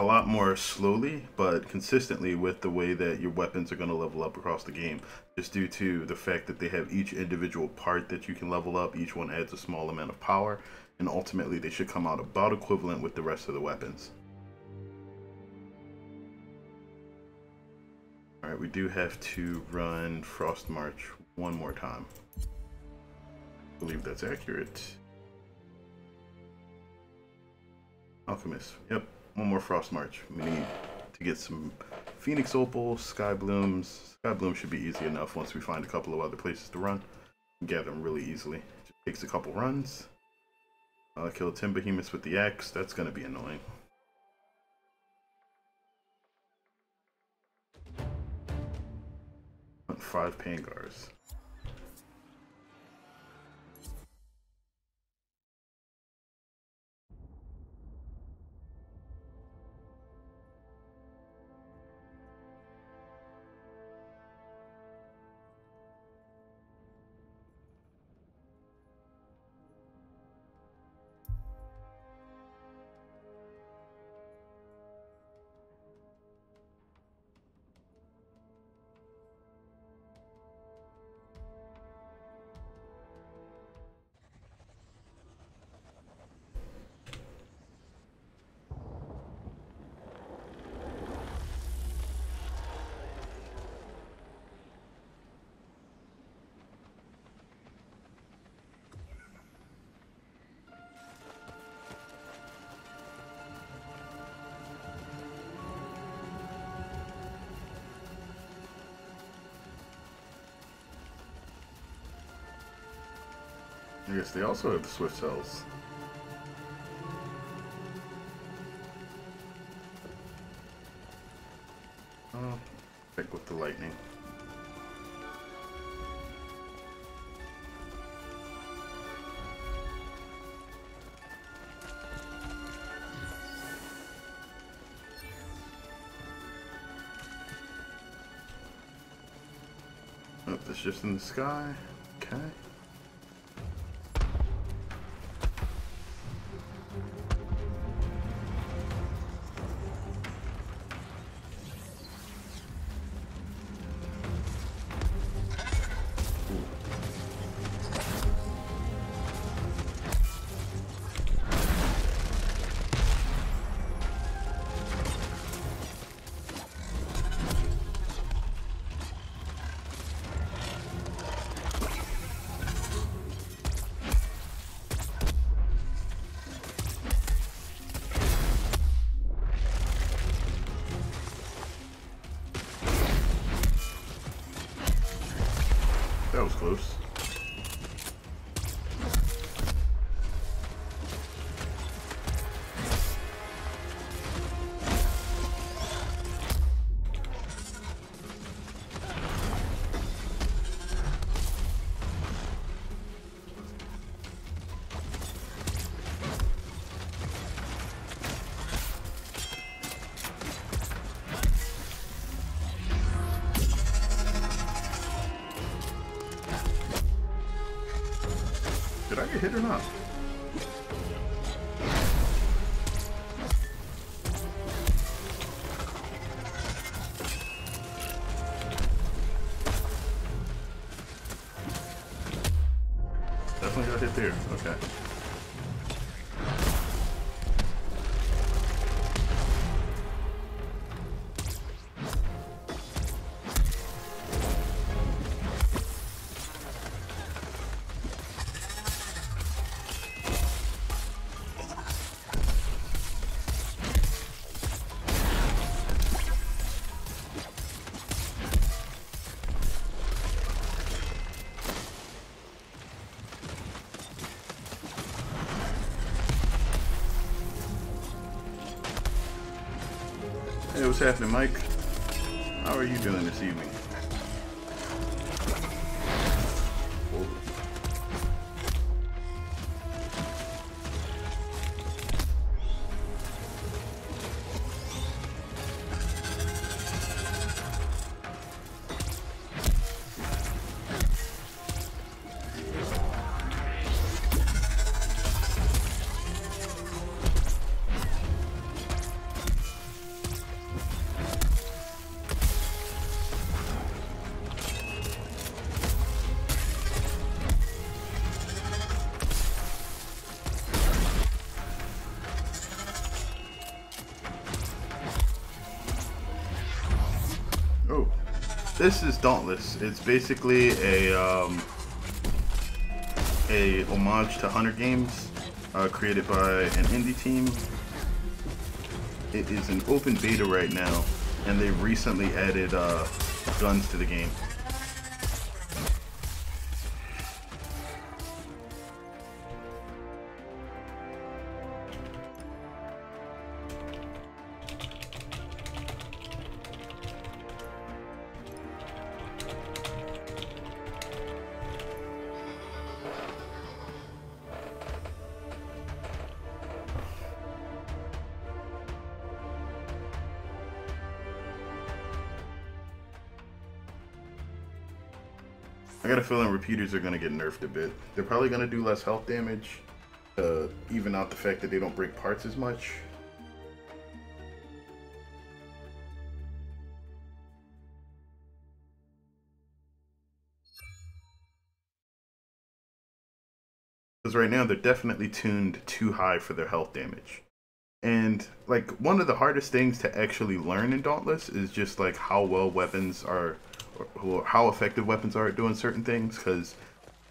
lot more slowly, but consistently with the way that your weapons are going to level up across the game, just due to the fact that they have each individual part that you can level up. Each one adds a small amount of power, and ultimately they should come out about equivalent with the rest of the weapons. Alright, we do have to run Frost March one more time. I believe that's accurate. Alchemist, yep. One more Frost March. We need to get some Phoenix Opal, Sky Blooms. Sky Bloom should be easy enough once we find a couple of other places to run. We can gather them really easily. Just takes a couple runs. Kill 10 behemoths with the axe. That's going to be annoying. Hunt 5 Pangars. I guess they also have the Swift Cells. Oh, pick with the lightning. Oh, that's just in the sky. Okay. That was close. Did I get hit or not? Definitely got hit there. Okay. Hey, what's happening, Mike? How are you doing this evening? Whoa. Oh, this is Dauntless. It's basically a homage to Hunter games, created by an indie team. It is an open beta right now, and they've recently added guns to the game. I got a feeling repeaters are going to get nerfed a bit. They're probably going to do less health damage, even out the fact that they don't break parts as much. Because right now they're definitely tuned too high for their health damage. And like one of the hardest things to actually learn in Dauntless is just like how well weapons are, or how effective weapons are at doing certain things, because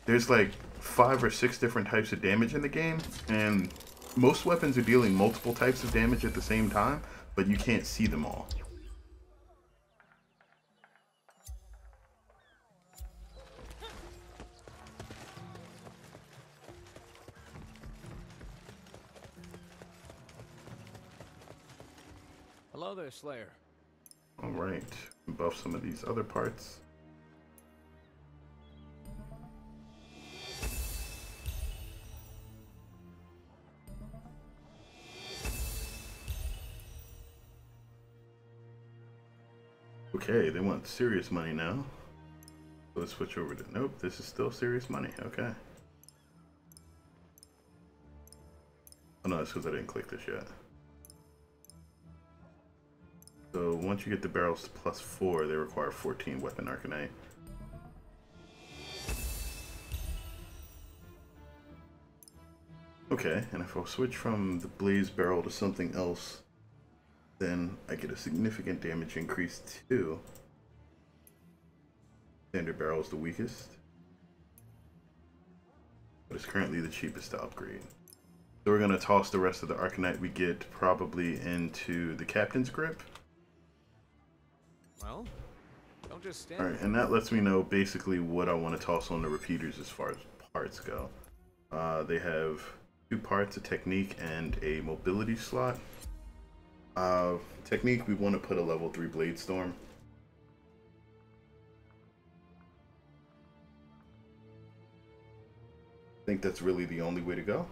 there's like 5 or 6 different types of damage in the game, and most weapons are dealing multiple types of damage at the same time, but you can't see them all. Hello there, Slayer. Alright, buff some of these other parts. Okay, they want serious money now. Let's switch over to, nope, this is still serious money, okay. Oh no, that's because I didn't click this yet. So once you get the barrels to +4, they require 14 weapon archonite. Okay, and if I switch from the blaze barrel to something else, then I get a significant damage increase too. Standard barrel is the weakest, but it's currently the cheapest to upgrade. So we're gonna toss the rest of the archonite we get probably into the captain's grip. Well, don't just stand. Alright, and that lets me know basically what I want to toss on the repeaters as far as parts go. They have 2 parts, a technique and a mobility slot. Technique, we want to put a level 3 blade storm. I think that's really the only way to go.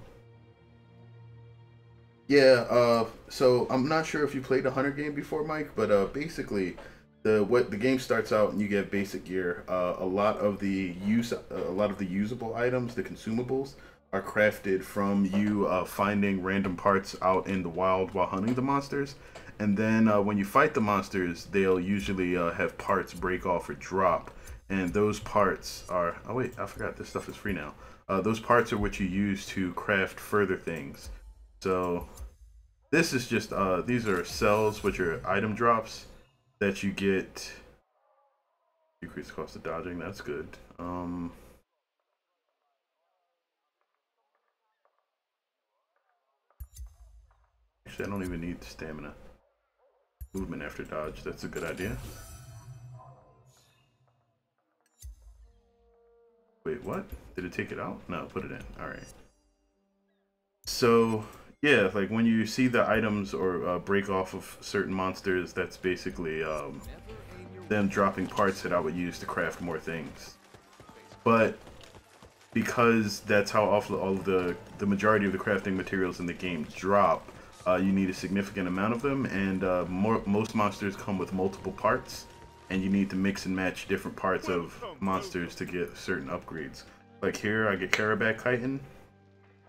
Yeah, so I'm not sure if you played a Hunter game before, Mike, but basically the game starts out and you get basic gear. A lot of the usable items, the consumables, are crafted from you finding random parts out in the wild while hunting the monsters. And then when you fight the monsters, they'll usually have parts break off or drop. And those parts are, oh wait, I forgot this stuff is free now. Those parts are what you use to craft further things. So this is just, these are cells, which are item drops that you get. Decrease the cost of dodging, that's good. Actually, I don't even need stamina. Movement after dodge, that's a good idea. Wait, what? Did it take it out? No, put it in. Alright. So Yeah, like when you see the items or break off of certain monsters, that's basically them dropping parts that I would use to craft more things. But because that's how all of the majority of the crafting materials in the game drop, you need a significant amount of them, and most monsters come with multiple parts, and you need to mix and match different parts of monsters to get certain upgrades. Like here, I get Carabac Chitin,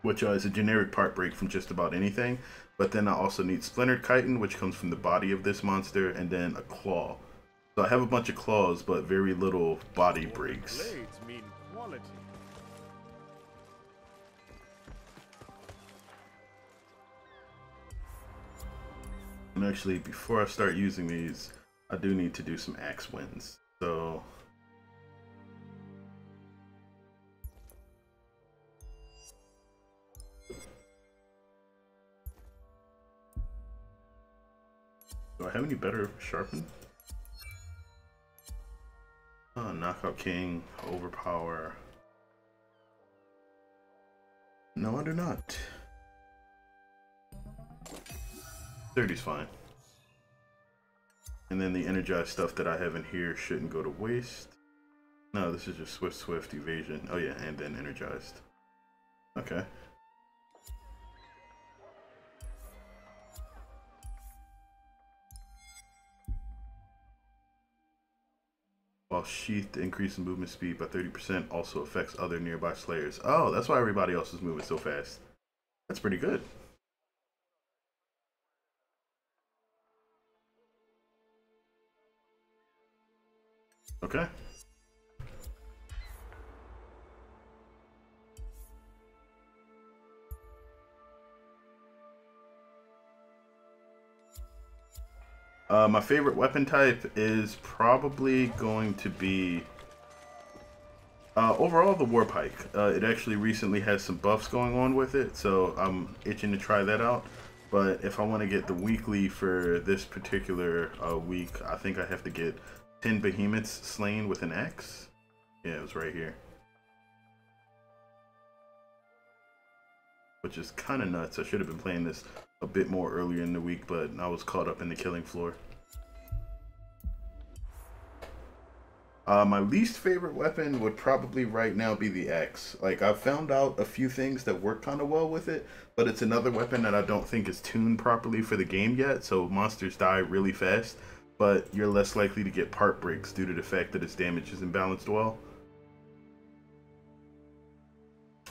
which is a generic part break from just about anything, but then I also need Splintered Chitin, which comes from the body of this monster, and then a claw. So I have a bunch of claws, but very little body breaks. Blades mean quality. And actually, before I start using these, I do need to do some axe wins. So do I have any better sharpen? Knockout King, Overpower. No, I do not. 30's fine. And then the energized stuff that I have in here shouldn't go to waste. No, this is just Swift Evasion. Oh yeah, and then energized. Okay. While Sheath, the increase in movement speed by 30% also affects other nearby slayers. Oh, that's why everybody else is moving so fast. That's pretty good. Okay. My favorite weapon type is probably going to be overall the Warpike. It actually recently has some buffs going on with it, so I'm itching to try that out. But if I want to get the weekly for this particular week, I think I have to get 10 behemoths slain with an axe. Yeah, it was right here. Which is kind of nuts. I should have been playing this a bit more earlier in the week, but I was caught up in the killing floor. My least favorite weapon would probably right now be the axe. Like, I've found out a few things that work kind of well with it, but it's another weapon that I don't think is tuned properly for the game yet, so monsters die really fast, but you're less likely to get part breaks due to the fact that its damage isn't balanced well.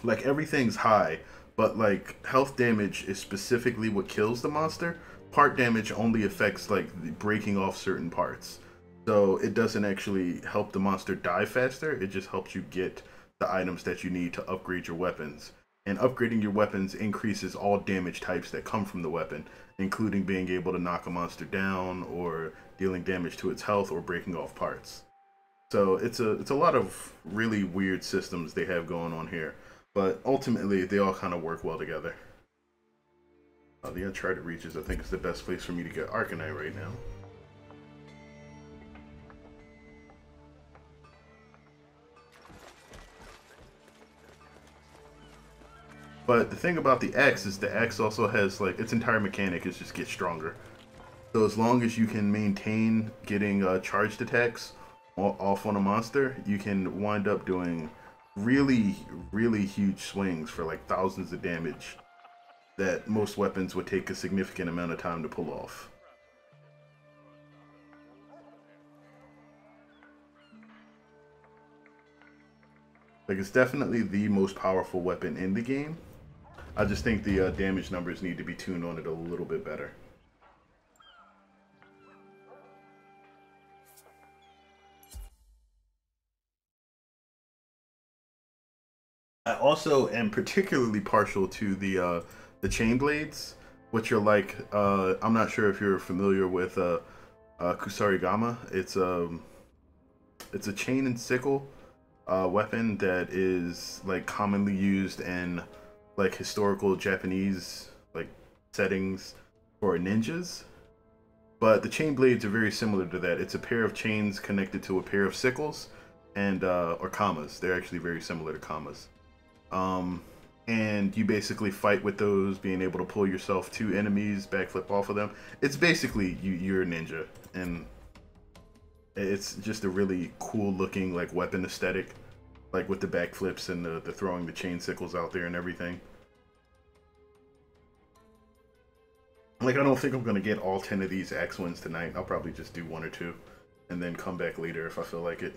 Like, everything's high, but like health damage is specifically what kills the monster. Part damage only affects like breaking off certain parts. So it doesn't actually help the monster die faster, it just helps you get the items that you need to upgrade your weapons. And upgrading your weapons increases all damage types that come from the weapon, including being able to knock a monster down, or dealing damage to its health, or breaking off parts. So it's a lot of really weird systems they have going on here, but ultimately they all kind of work well together. The Uncharted Reaches, I think, is the best place for me to get archonite right now. But the thing about the axe is the axe also has, like, its entire mechanic is just get stronger. So as long as you can maintain getting charged attacks off on a monster, you can wind up doing really, really huge swings for like thousands of damage that most weapons would take a significant amount of time to pull off. Like, it's definitely the most powerful weapon in the game. I just think the damage numbers need to be tuned on it a little bit better. I also am particularly partial to the chain blades, which are like I'm not sure if you're familiar with Kusarigama. It's a chain and sickle weapon that is like commonly used in like historical Japanese like settings for ninjas. But the chain blades are very similar to that. It's a pair of chains connected to a pair of sickles, and or kamas. They're actually very similar to kamas. and you basically fight with those, being able to pull yourself to enemies, backflip off of them. It's basically you're a ninja, and it's just a really cool looking like weapon aesthetic, like with the backflips and the throwing the chain sickles out there and everything. Like, I don't think I'm gonna get all 10 of these axe wins tonight. I'll probably just do 1 or 2 and then come back later if I feel like it.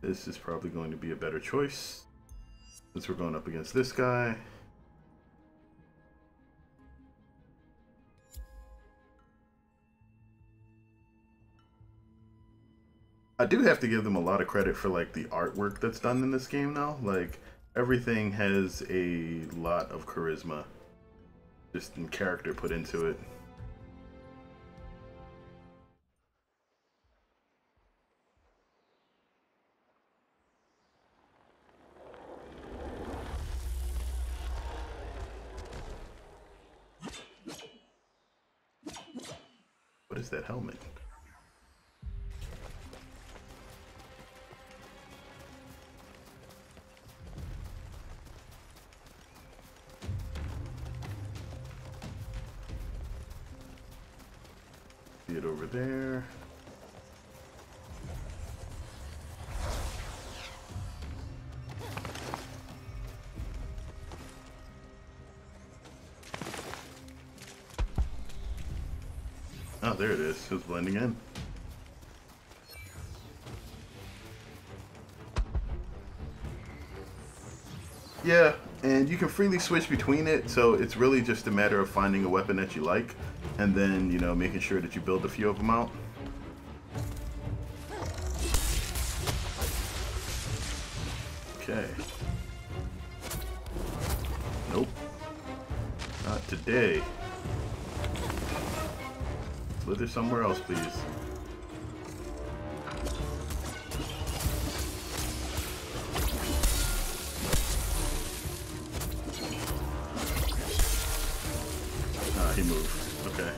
This is probably going to be a better choice since we're going up against this guy. I do have to give them a lot of credit for like the artwork that's done in this game now. Like, everything has a lot of charisma, just in character put into it. What is that helmet? See it over there. Oh, there it is. It was blending in. Yeah, and you can freely switch between it, so it's really just a matter of finding a weapon that you like, and then, you know, making sure that you build a few of them out. Okay. Nope. Not today. Slither somewhere else, please. Ah, he moved. Okay.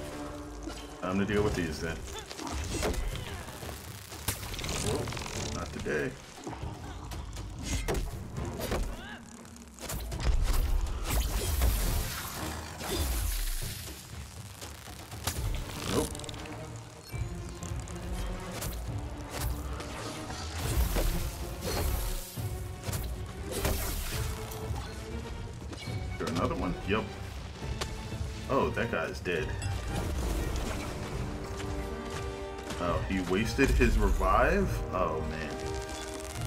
Time to deal with these then. Whoa, not today. Nope. Is there another one? Yep. Oh, that guy's dead. Oh, he wasted his revive? Oh man.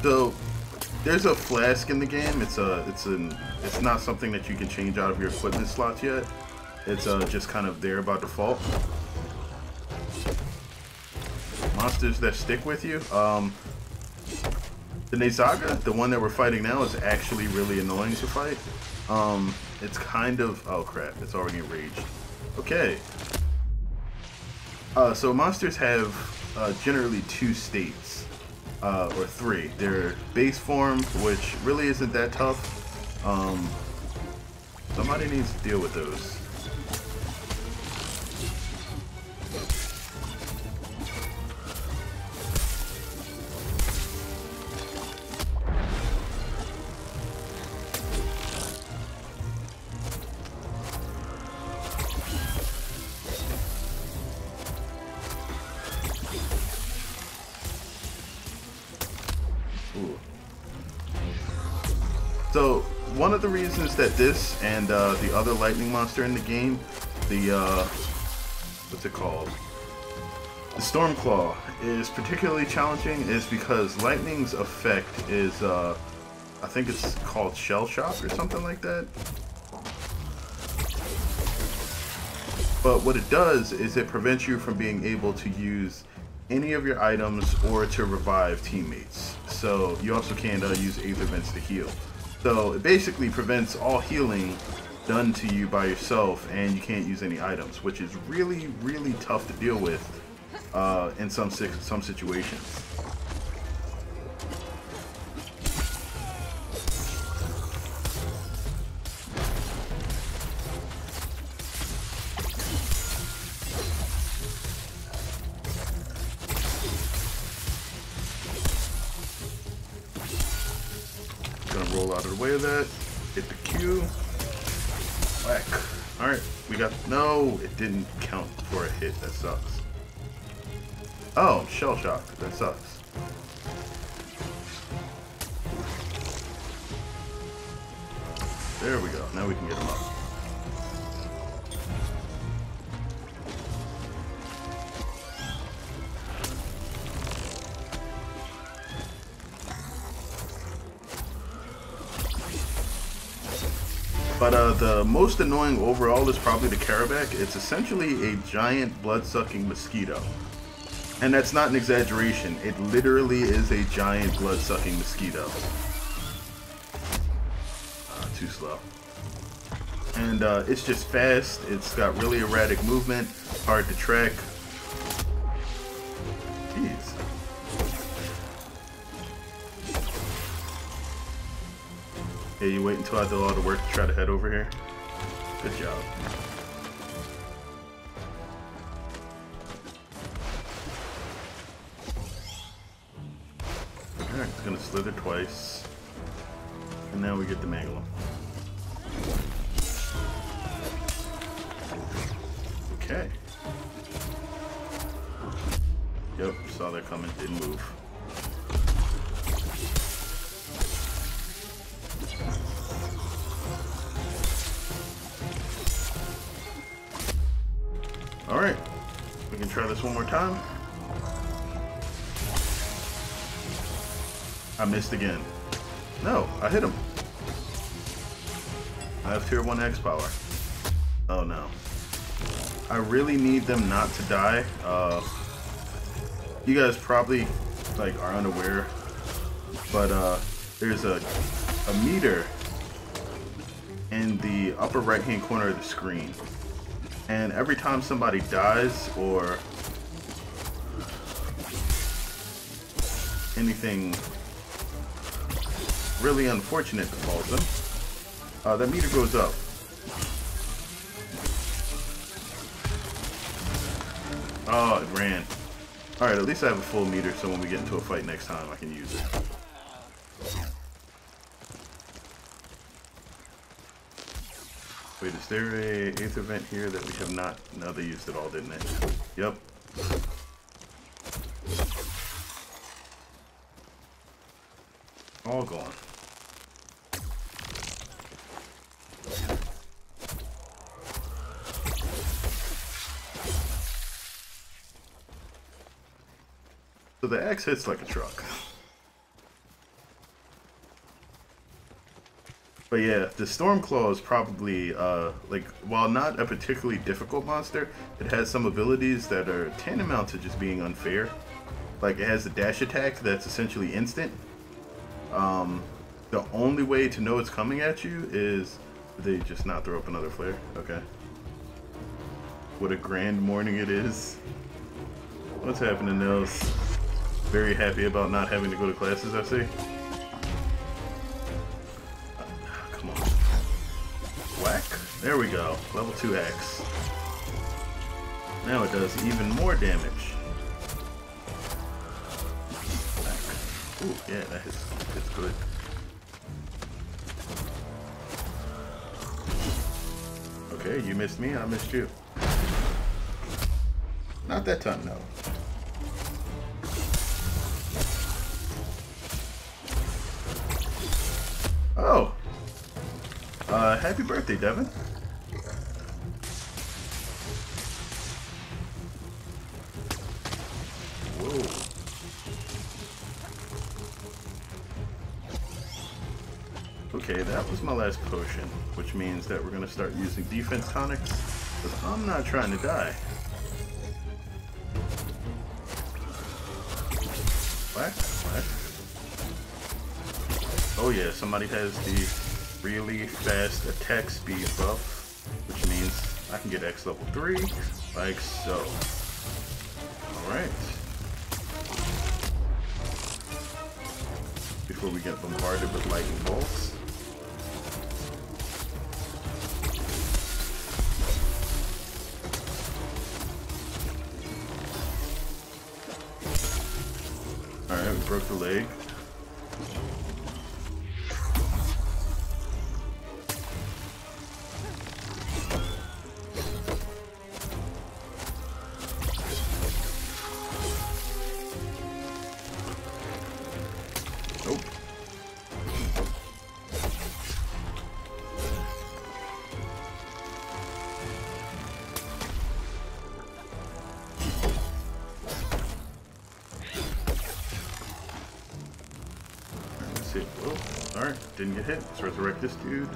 So there's a flask in the game. It's not something that you can change out of your equipment slots yet. It's just kind of there by default. Monsters that stick with you. The Nezaga, the one that we're fighting now, is actually really annoying to fight. It's kind of, oh crap, it's already enraged. Okay. So monsters have generally 2 states, or 3. Their base form, which really isn't that tough. Somebody needs to deal with those. So one of the reasons that this and the other lightning monster in the game, the what's it called, the Stormclaw, is particularly challenging is because lightning's effect is I think it's called Shell Shock or something like that. But what it does is it prevents you from being able to use any of your items or to revive teammates. So you also can't use Aether Vents to heal. So it basically prevents all healing done to you by yourself, and you can't use any items, which is really, really tough to deal with in some situations. roll out of the way of that. Hit the Q. Whack. Alright, we got... No, it didn't count for a hit. That sucks. Oh, shell shock. That sucks. There we go. Now we can get him up. But the most annoying overall is probably the Karabac. It's essentially a giant blood-sucking mosquito. And that's not an exaggeration. It literally is a giant blood-sucking mosquito. Too slow. And it's just fast. It's got really erratic movement. Hard to track. Jeez. Yeah, you wait until I do all the work to try to head over here. Good job. Alright, it's gonna slither twice. And now we get the Mangalum. Okay. Yep, saw that coming, didn't move. Alright, we can try this one more time. I missed again. No, I hit him. I have tier 1 X power. Oh no. I really need them not to die. You guys probably like are unaware, but there's a meter in the upper right hand corner of the screen. And every time somebody dies or anything really unfortunate befalls them, that meter goes up. Oh, it ran. Alright, at least I have a full meter, so when we get into a fight next time, I can use it. Wait, is there a 8th event here that we have not? No, they used it all, didn't they? Yep. All gone. So the axe hits like a truck. But yeah, the Stormclaw is probably, like, while not a particularly difficult monster, it has some abilities that are tantamount to just being unfair. Like, it has a dash attack that's essentially instant. The only way to know it's coming at you is they just not throw up another flare. Okay. What a grand morning it is. What's happening, Nils? Very happy about not having to go to classes, I see. Come on. Whack. There we go. Level 2 axe. Now it does even more damage. Whack. Ooh, yeah, that's good. Okay, you missed me, I missed you. Not that time, no. Oh! Happy birthday, Devin. Whoa. Okay, that was my last potion, which means that we're gonna start using defense tonics, because I'm not trying to die. Whack, whack. Oh yeah, somebody has the really fast attack speed buff, which means I can get X level 3, like so. Alright. Before we get bombarded with lightning bolts. Alright, we broke the leg. see. Oh, alright. Didn't get hit. Let's resurrect this dude.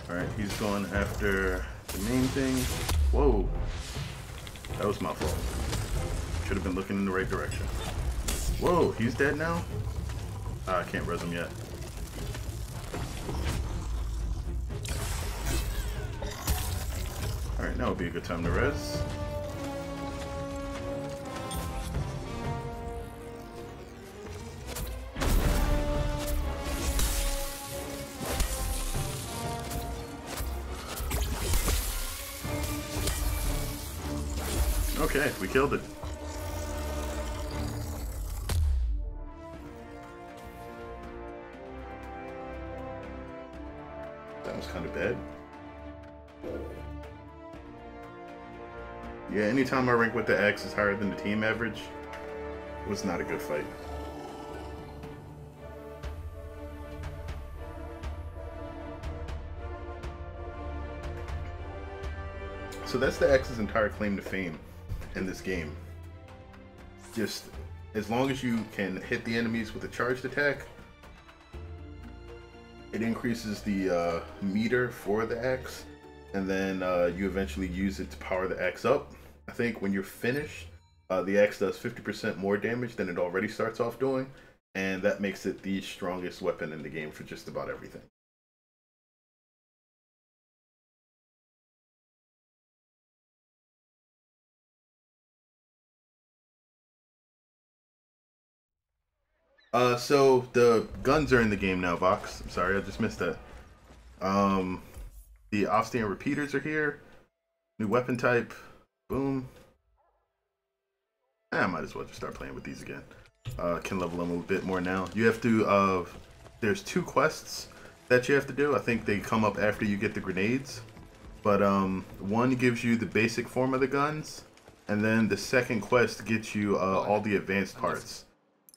Alright, he's going after the main thing. Whoa. That was my fault. Should have been looking in the right direction. Whoa, he's dead now? I can't res him yet. Alright, now would be a good time to res. Okay, we killed it. That was kind of bad. Yeah, anytime I rank with the axe is higher than the team average, it was not a good fight. So that's the axe's entire claim to fame in this game. Just as long as you can hit the enemies with a charged attack, it increases the meter for the axe, and then you eventually use it to power the axe up. I think when you're finished, the axe does 50% more damage than it already starts off doing, and that makes it the strongest weapon in the game for just about everything. So the guns are in the game now, Vox. I'm sorry, I just missed that. The Ostian Repeaters are here. New weapon type. Boom. I might as well just start playing with these again. Can level them a bit more now. You have to, there's 2 quests that you have to do. I think they come up after you get the grenades. But one gives you the basic form of the guns, and then the second quest gets you all the advanced parts.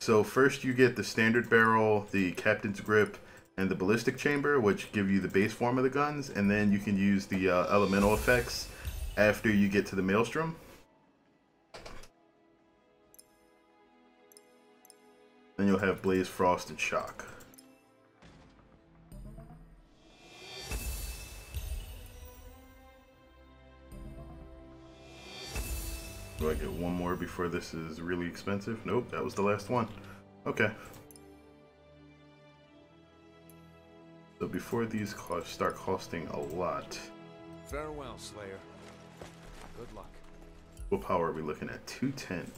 So first you get the standard barrel, the captain's grip, and the ballistic chamber, which give you the base form of the guns, and then you can use the elemental effects after you get to the maelstrom. Then you'll have blaze, frost, and shock. Do I get one more before this is really expensive? Nope, that was the last one. Okay. So before these start costing a lot. Farewell, Slayer. Good luck. What power are we looking at? 210.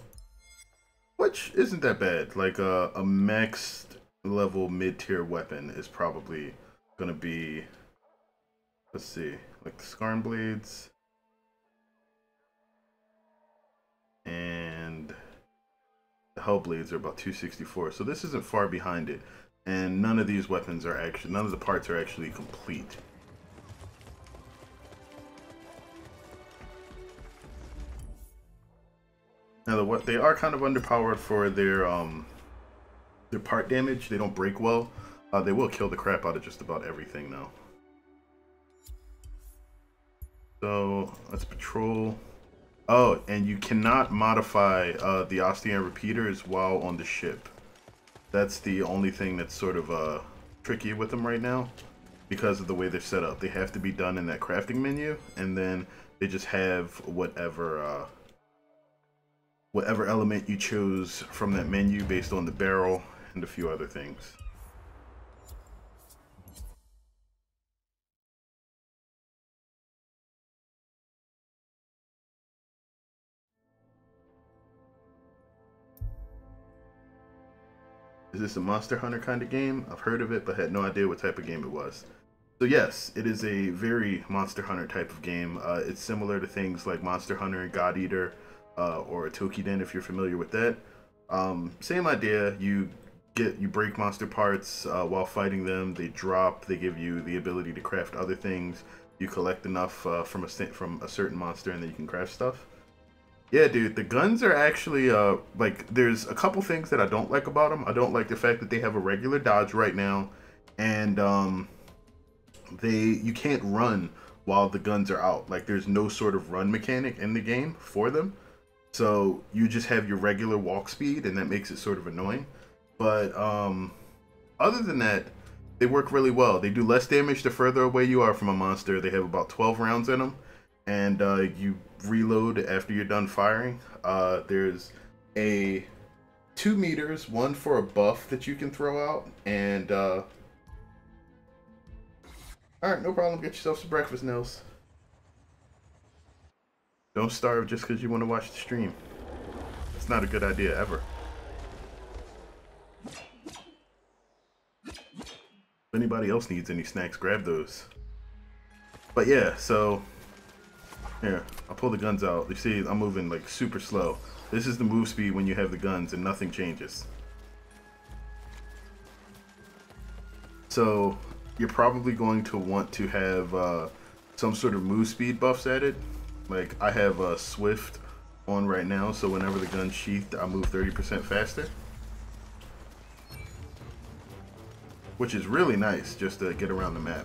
Which isn't that bad. Like a maxed level mid-tier weapon is probably gonna be, let's see, like the Scarn Blades. And the Hellblades are about 264, so this isn't far behind it, and none of these weapons are actually, none of the parts are actually complete. Now they are kind of underpowered for their part damage. They don't break well. They will kill the crap out of just about everything though. So let's patrol. Oh, and you cannot modify the Ostian Repeaters while on the ship. That's the only thing that's sort of tricky with them right now, because of the way they're set up. They have to be done in that crafting menu, and then they just have whatever element you chose from that menu based on the barrel and a few other things. Is this a Monster Hunter kind of game? I've heard of it, but had no idea what type of game it was. So yes, it is a very Monster Hunter type of game. It's similar to things like Monster Hunter, God Eater, or Tokiden if you're familiar with that. Same idea. You break monster parts while fighting them. They drop. They give you the ability to craft other things. You collect enough from a certain monster, and then you can craft stuff. Yeah, dude, the guns are actually like there's a couple things that I don't like about them. I don't like the fact that they have a regular dodge right now, and you can't run while the guns are out. Like there's no sort of run mechanic in the game for them. So you just have your regular walk speed, and that makes it sort of annoying. But other than that, they work really well. They do less damage the further away you are from a monster. They have about 12 rounds in them, and you reload after you're done firing. There's a 2 meters, one for a buff that you can throw out, and all right, no problem. Get yourself some breakfast, Nils. Don't starve just because you want to watch the stream. It's not a good idea ever. If anybody else needs any snacks, grab those. But yeah, so here, I'll pull the guns out. You see, I'm moving like super slow. This is the move speed when you have the guns and nothing changes. So you're probably going to want to have some sort of move speed buffs added. Like I have a Swift on right now, so whenever the gun's sheathed, I move 30% faster. Which is really nice just to get around the map.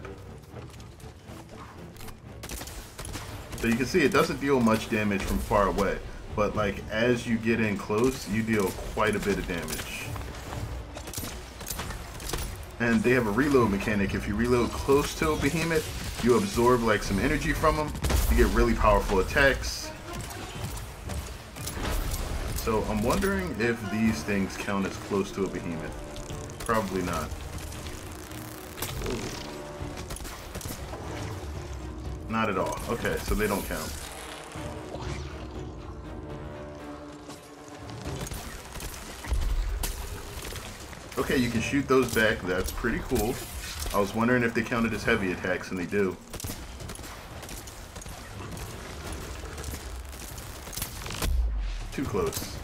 So you can see it doesn't deal much damage from far away, but like as you get in close, you deal quite a bit of damage. And they have a reload mechanic. If you reload close to a behemoth, you absorb like some energy from them. You get really powerful attacks. So I'm wondering if these things count as close to a behemoth. Probably not. Ooh. Not at all. Okay, so they don't count. Okay, you can shoot those back. That's pretty cool. I was wondering if they counted as heavy attacks, and they do. Too close.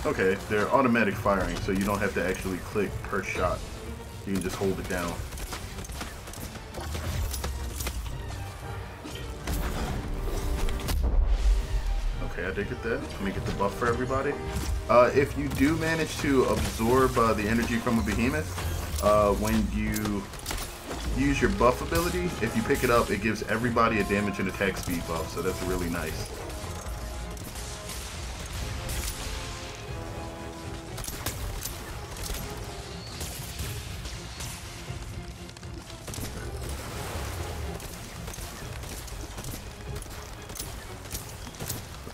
Okay, they're automatic firing, so you don't have to actually click per shot. You can just hold it down. Okay, I did get that. Let me get the buff for everybody. If you do manage to absorb the energy from a behemoth, when you use your buff ability, if you pick it up, it gives everybody a damage and attack speed buff, so that's really nice.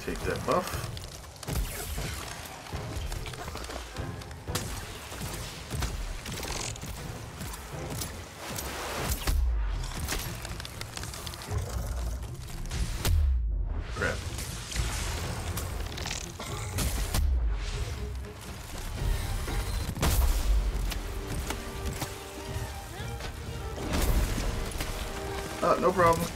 Take that buff. Crap. No problem.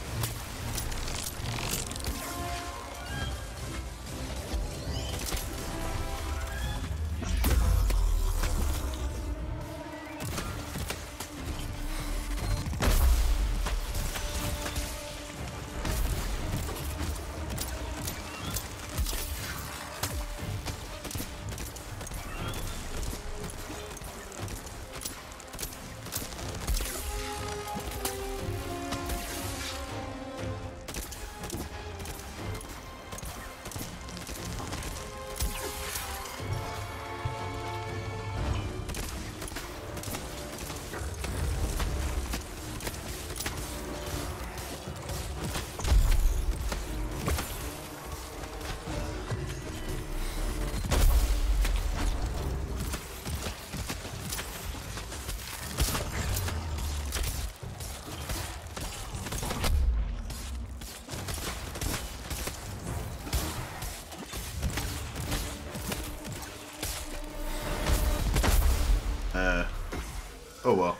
Oh well.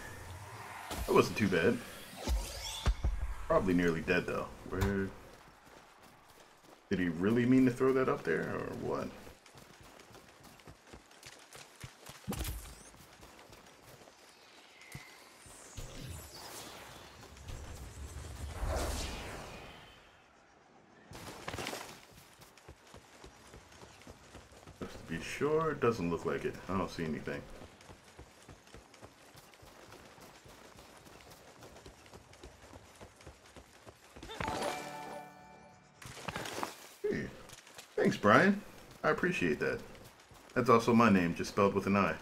That wasn't too bad. Probably nearly dead though. Where did he really mean to throw that up there or what? Just to be sure, it doesn't look like it. I don't see anything. Hey, thanks, Brian. I appreciate that. That's also my name, just spelled with an I.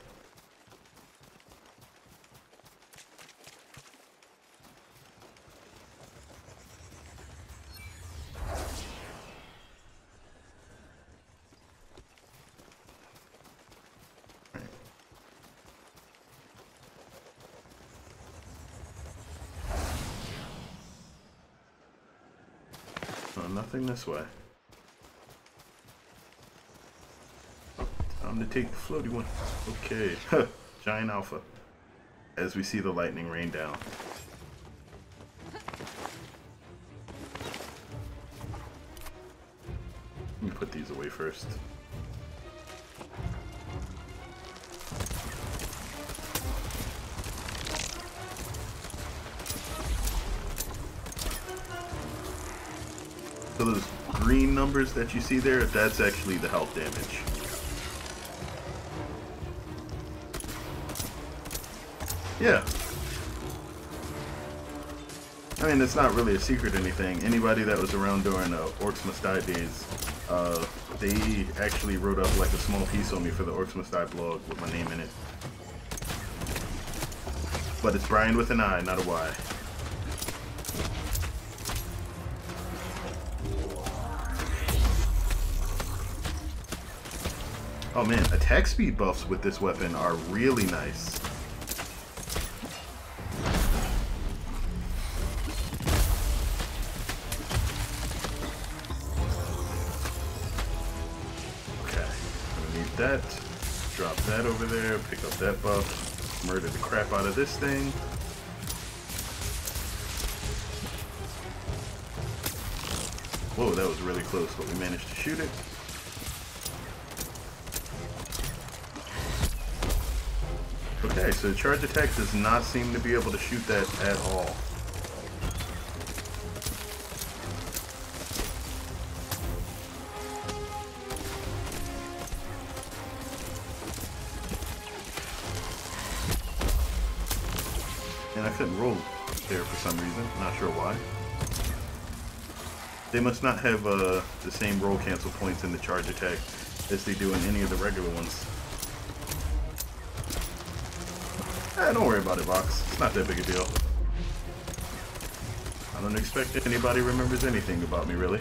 Oh, nothing this way. Time to take the floaty one. Okay, giant alpha. As we see the lightning rain down. Let me put these away first. So those green numbers that you see there, that's actually the health damage. Yeah. I mean, it's not really a secret or anything. Anybody that was around during Orcs Must Die days, they actually wrote up like a small piece on me for the Orcs Must Die blog with my name in it. But it's Brian with an I, not a Y. Oh man, attack speed buffs with this weapon are really nice. Okay, I'm gonna need that. Drop that over there, pick up that buff, murder the crap out of this thing. Whoa, that was really close, but we managed to shoot it. Okay, so charge attack does not seem to be able to shoot that at all. And I couldn't roll there for some reason, not sure why. They must not have the same roll cancel points in the charge attack as they do in any of the regular ones. Don't worry about it, Vox. It's not that big a deal. I don't expect anybody remembers anything about me, really.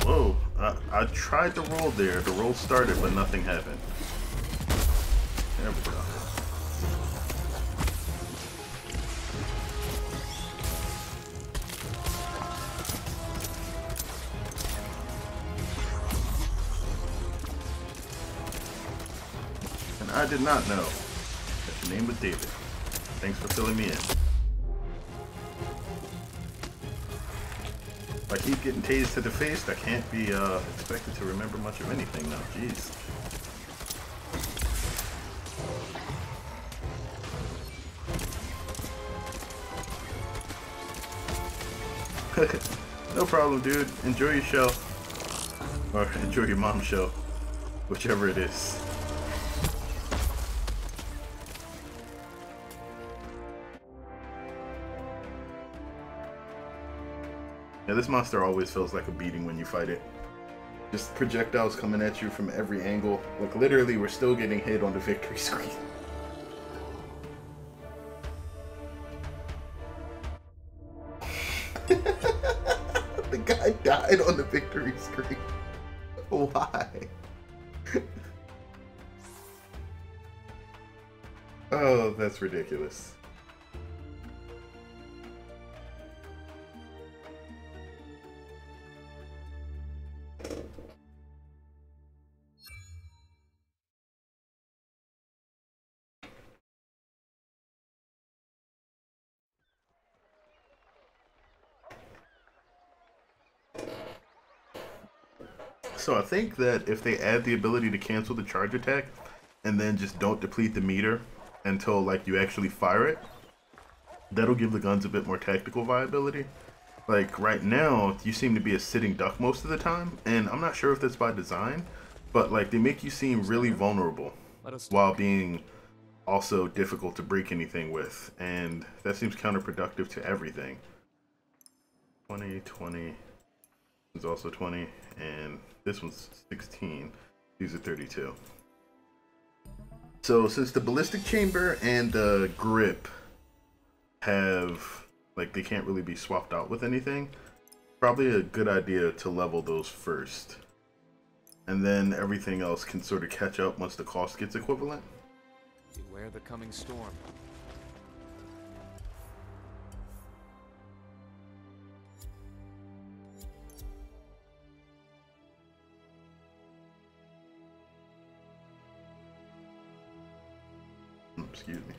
Whoa, I tried to roll there. The roll started, but nothing happened. There we go. And I did not know that your name was David. Thanks for filling me in. If I keep getting tased to the face, I can't be expected to remember much of anything now. Jeez. No problem, dude. Enjoy your show. Or enjoy your mom's show. Whichever it is. Yeah, this monster always feels like a beating when you fight it. Just projectiles coming at you from every angle. Like, literally, we're still getting hit on the victory screen. The guy died on the victory screen. Why? Oh, that's ridiculous. . So I think that if they add the ability to cancel the charge attack and then just don't deplete the meter until like you actually fire it, that'll give the guns a bit more tactical viability. Like right now, you seem to be a sitting duck most of the time, and I'm not sure if that's by design, but like they make you seem really vulnerable while being also difficult to break anything with, and that seems counterproductive to everything. 20, 20 is also 20, and this one's 16. These are 32. So since the ballistic chamber and the grip have, like, they can't really be swapped out with anything, probably a good idea to level those first. And then everything else can sort of catch up once the cost gets equivalent. Beware the coming storm. Excuse me.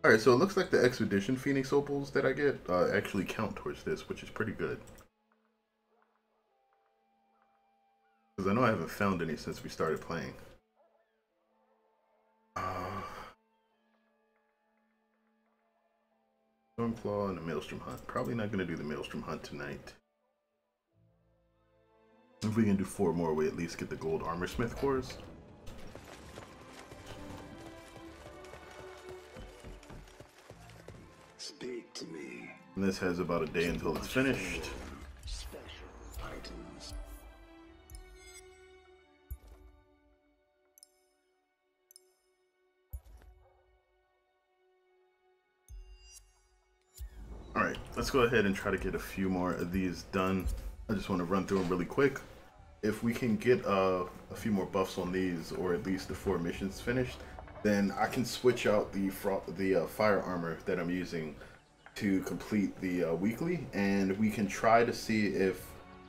Alright, so it looks like the Expedition Phoenix opals that I get actually count towards this, which is pretty good. Because I know I haven't found any since we started playing. Stormclaw and the Maelstrom Hunt. Probably not going to do the Maelstrom Hunt tonight. If we can do 4 more, we at least get the gold Armorsmith cores. Speak to me. And this has about a day until it's finished. Special items. Alright, let's go ahead and try to get a few more of these done. I just want to run through them really quick. If we can get a few more buffs on these, or at least the 4 missions finished, then I can switch out the fire armor that I'm using to complete the weekly, and we can try to see if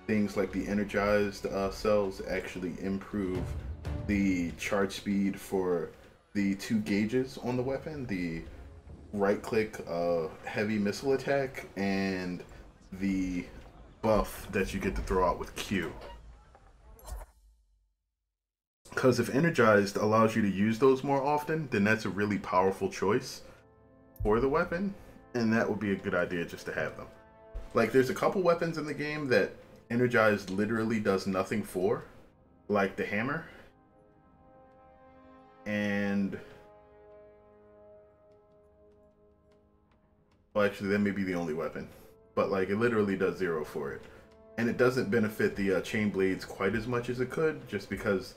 things like the energized cells actually improve the charge speed for the 2 gauges on the weapon, the right click heavy missile attack and the buff that you get to throw out with Q. Because if energized allows you to use those more often, then that's a really powerful choice for the weapon, and that would be a good idea just to have them. Like, there's a couple weapons in the game that energized literally does nothing for, like the hammer, and well, actually that may be the only weapon, but like it literally does 0 for it, and it doesn't benefit the chain blades quite as much as it could, just because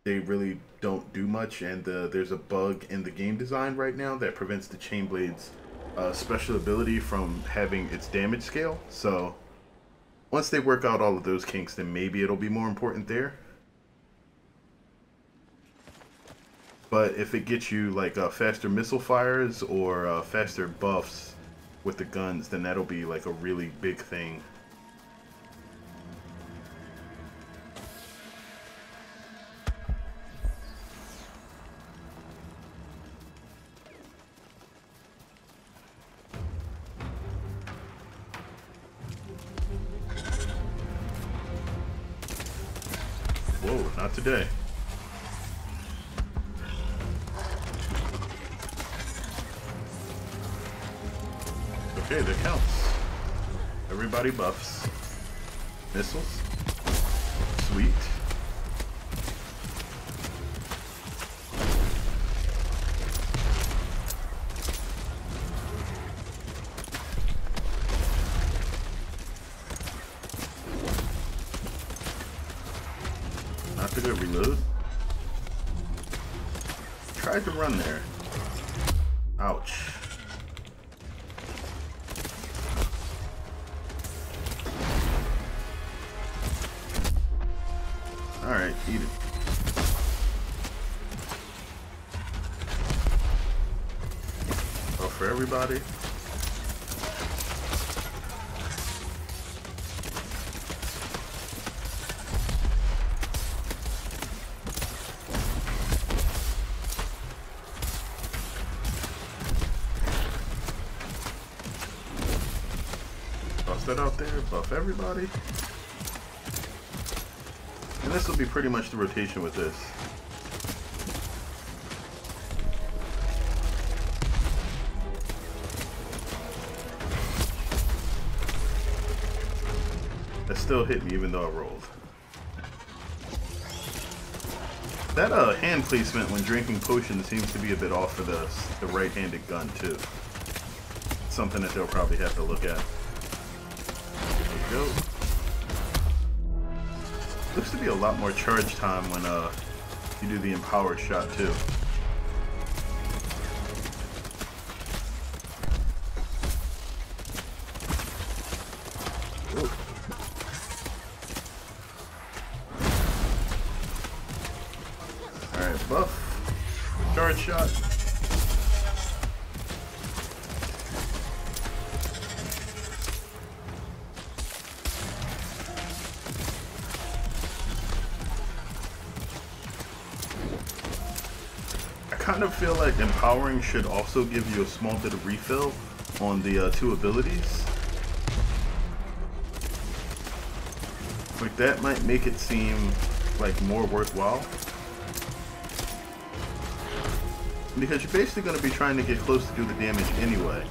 they really don't do much, and there's a bug in the game design right now that prevents the chain blades special ability from having its damage scale. So once they work out all of those kinks, then maybe it'll be more important there. But if it gets you like faster missile fires or faster buffs with the guns, then that'll be like a really big thing. Whoa, not today. Okay, that counts. Everybody buffs. Missiles. Sweet. Not to go reload. Tried to run there. Ouch. Alright, eat it. Oh, for everybody. Toss that out there, buff everybody. this will be pretty much the rotation with this. That still hit me even though I rolled. That hand placement when drinking potions seems to be a bit off for the right-handed gun too. Something that they'll probably have to look at. There we go. Looks to be a lot more charge time when you do the empowered shot too. Ooh. Alright, buff. Charge shot. I kind of feel like empowering should also give you a small bit of refill on the two abilities. Like that might make it seem like more worthwhile. Because you're basically going to be trying to get close to do the damage anyway.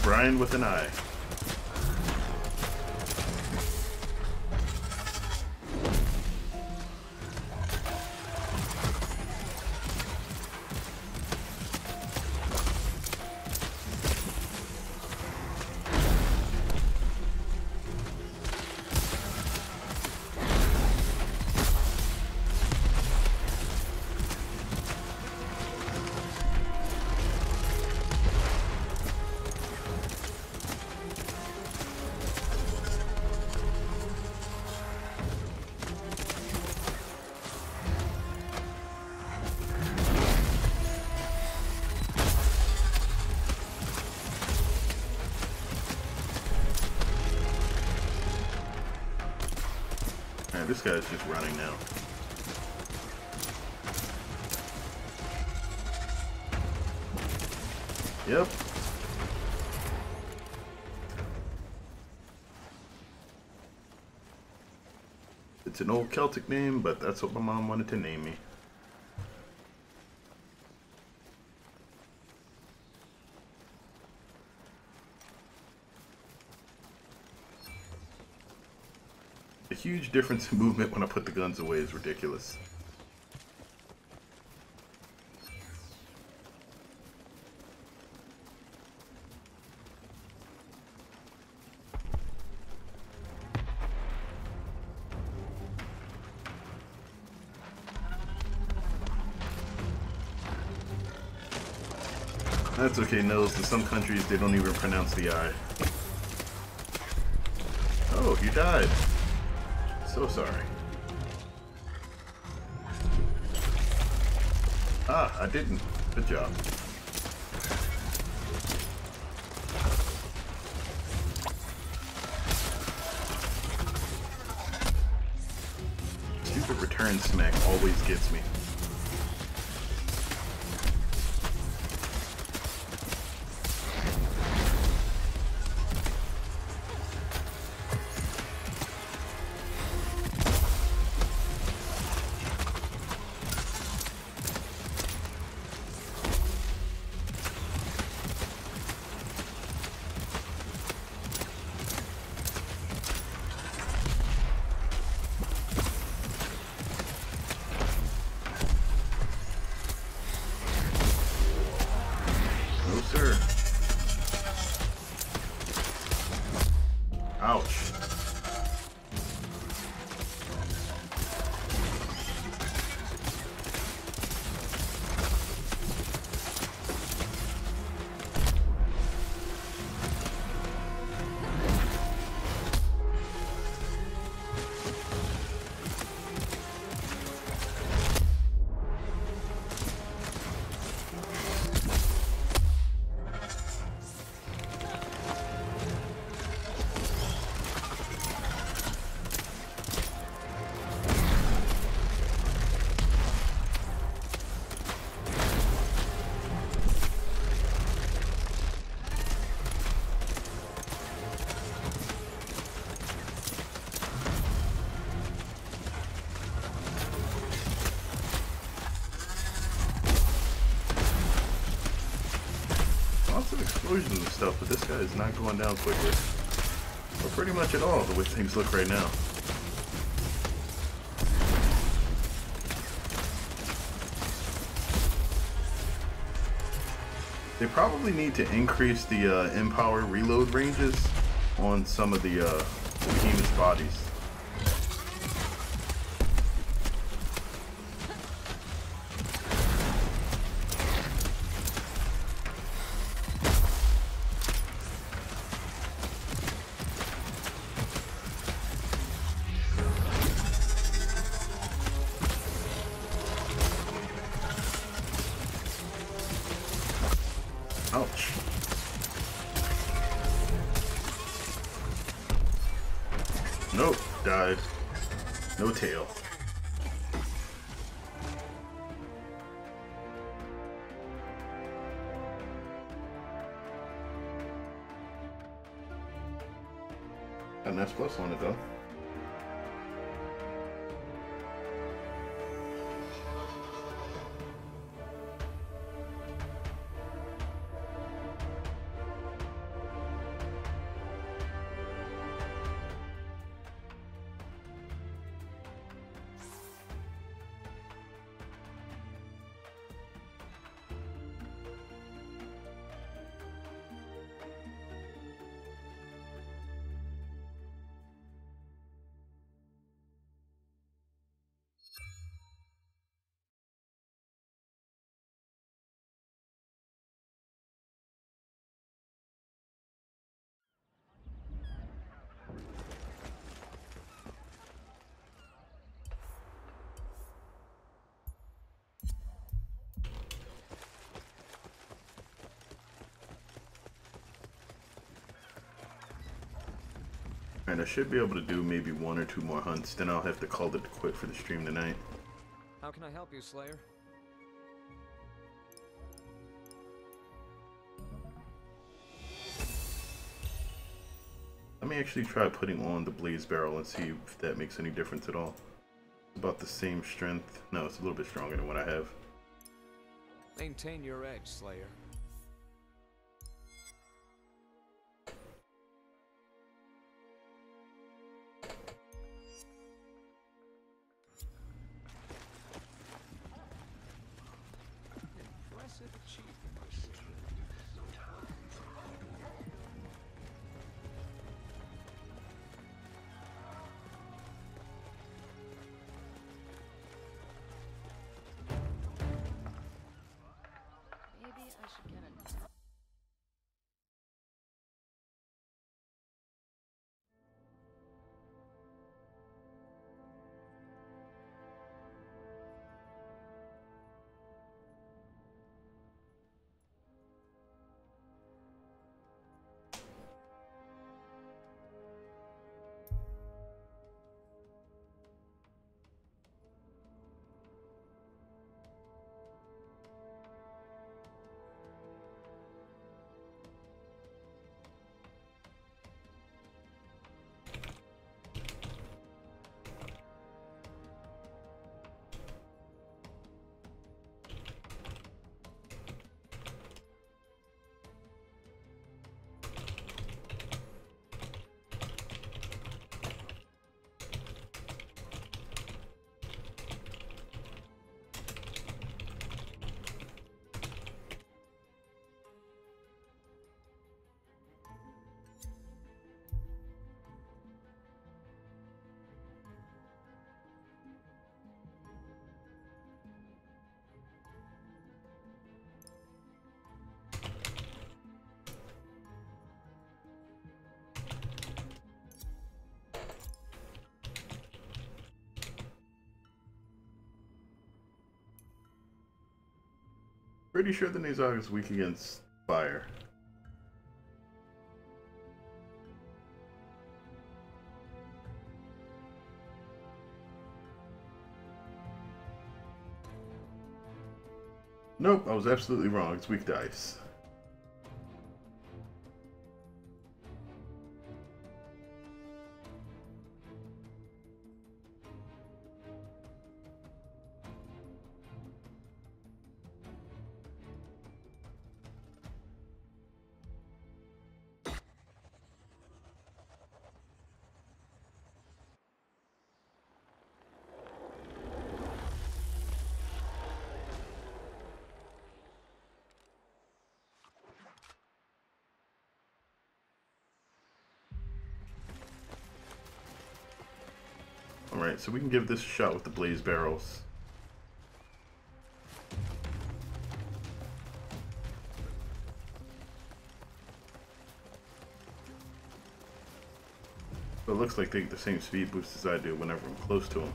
Brian with an eye. This guy's just running now. Yep. It's an old Celtic name, but that's what my mom wanted to name me. The huge difference in movement when I put the guns away is ridiculous. That's okay, Nils. In some countries, they don't even pronounce the I. Oh, you died. So sorry. Ah, I didn't. Good job. Stupid return smack always gets me. explosions and stuff, but this guy is not going down quickly. Or pretty much at all, the way things look right now. They probably need to increase the Empower reload ranges on some of the behemoth's bodies. Ouch. Nope, died. No tail. Got an S plus on it though. Alright, I should be able to do maybe 1 or 2 more hunts, then I'll have to call it quit for the stream tonight. How can I help you, Slayer? Let me actually try putting on the blaze barrel and see if that makes any difference at all. It's about the same strength. No, it's a little bit stronger than what I have. Maintain your edge, Slayer. Impressive achievement, I see. Maybe I should get it. Pretty sure the Nazog is weak against fire. Nope, I was absolutely wrong. It's weak to ice. Alright, so we can give this a shot with the blaze barrels. But it looks like they get the same speed boost as I do whenever I'm close to them.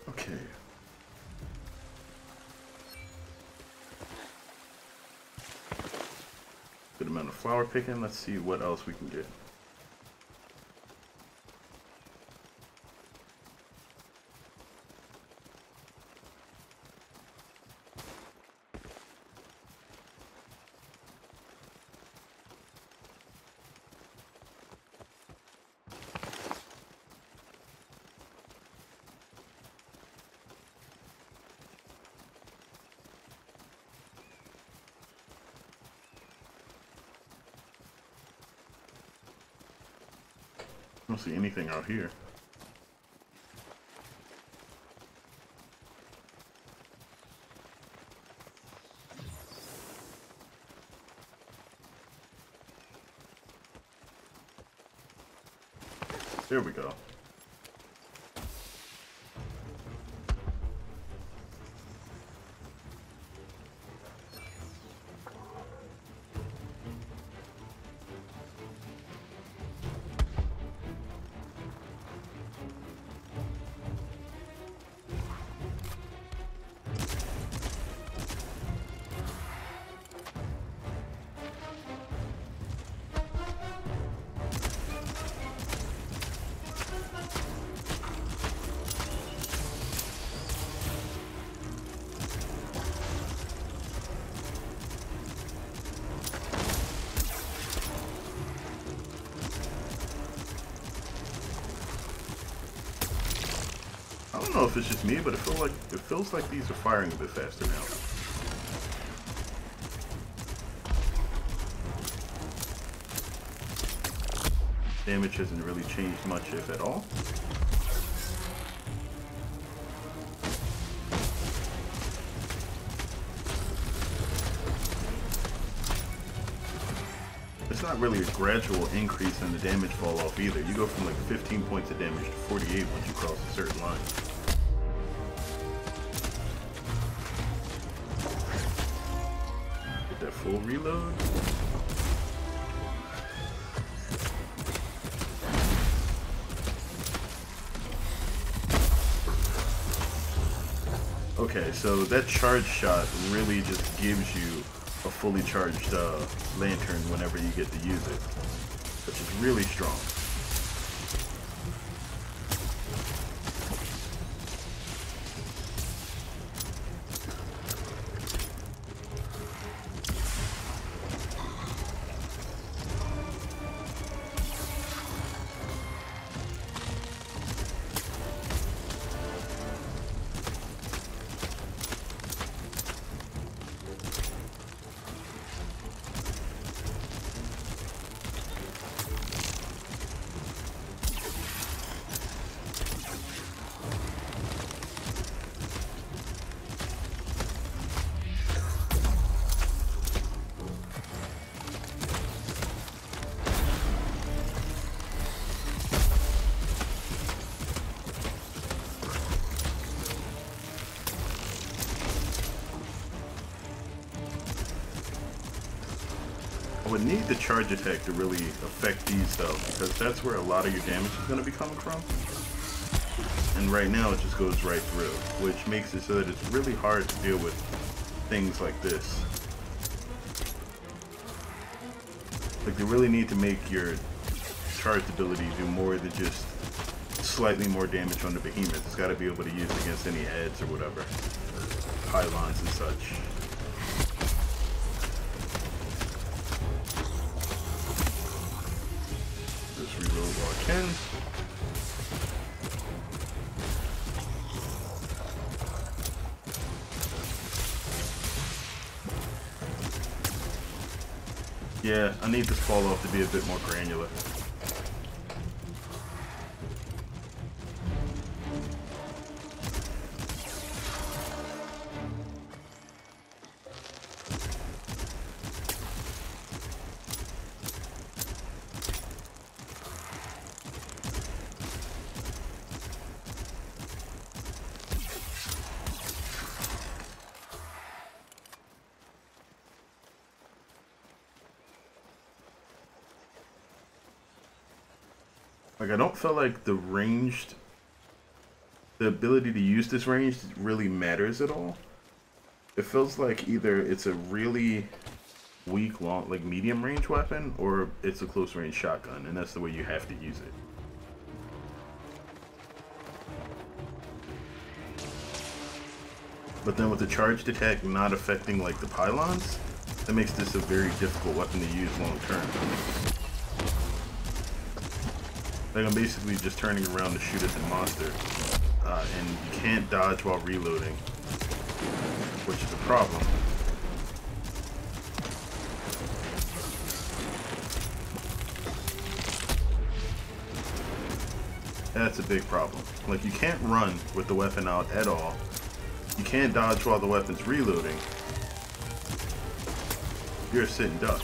Okay. Good amount of flower picking. Let's see what else we can get. I don't see anything out here. There we go. I don't know if it's just me, but it feels like these are firing a bit faster now. Damage hasn't really changed much, if at all. It's not really a gradual increase in the damage fall off either. You go from like 15 points of damage to 48 once you cross a certain line. Get that full reload. Okay, so that charge shot really just gives you a fully charged lantern whenever you get to use it, which is really strong. I would need the charge attack to really affect these though, because that's where a lot of your damage is going to be coming from. And right now it just goes right through, which makes it so that it's really hard to deal with things like this. Like, they really need to make your charged ability do more than just slightly more damage on the behemoth. It's got to be able to use against any heads or whatever, pylons and such. can. Yeah, I need this fall off to be a bit more granular. Like, I don't feel like the ability to use this ranged really matters at all. It feels like either it's a really weak, long, like medium range weapon, or it's a close range shotgun, and that's the way you have to use it. But then with the charged attack not affecting like the pylons, that makes this a very difficult weapon to use long term. Like, I'm basically just turning around to shoot at the monster, and you can't dodge while reloading, which is a problem. That's a big problem. Like, you can't run with the weapon out at all. You can't dodge while the weapon's reloading. You're a sitting duck.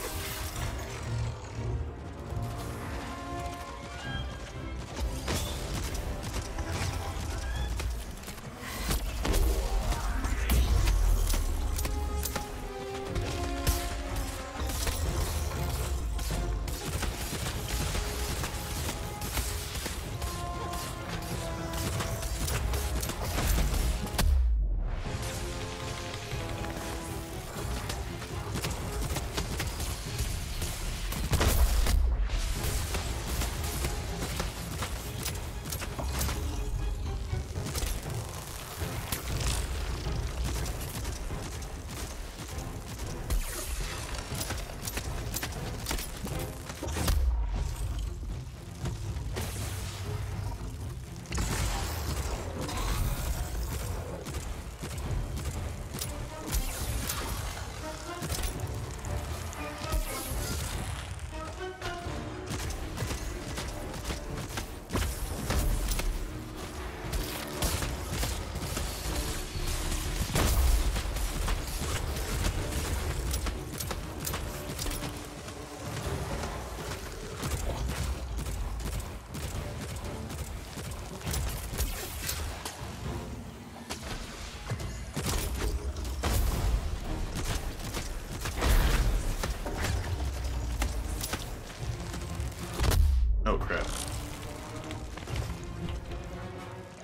Oh crap.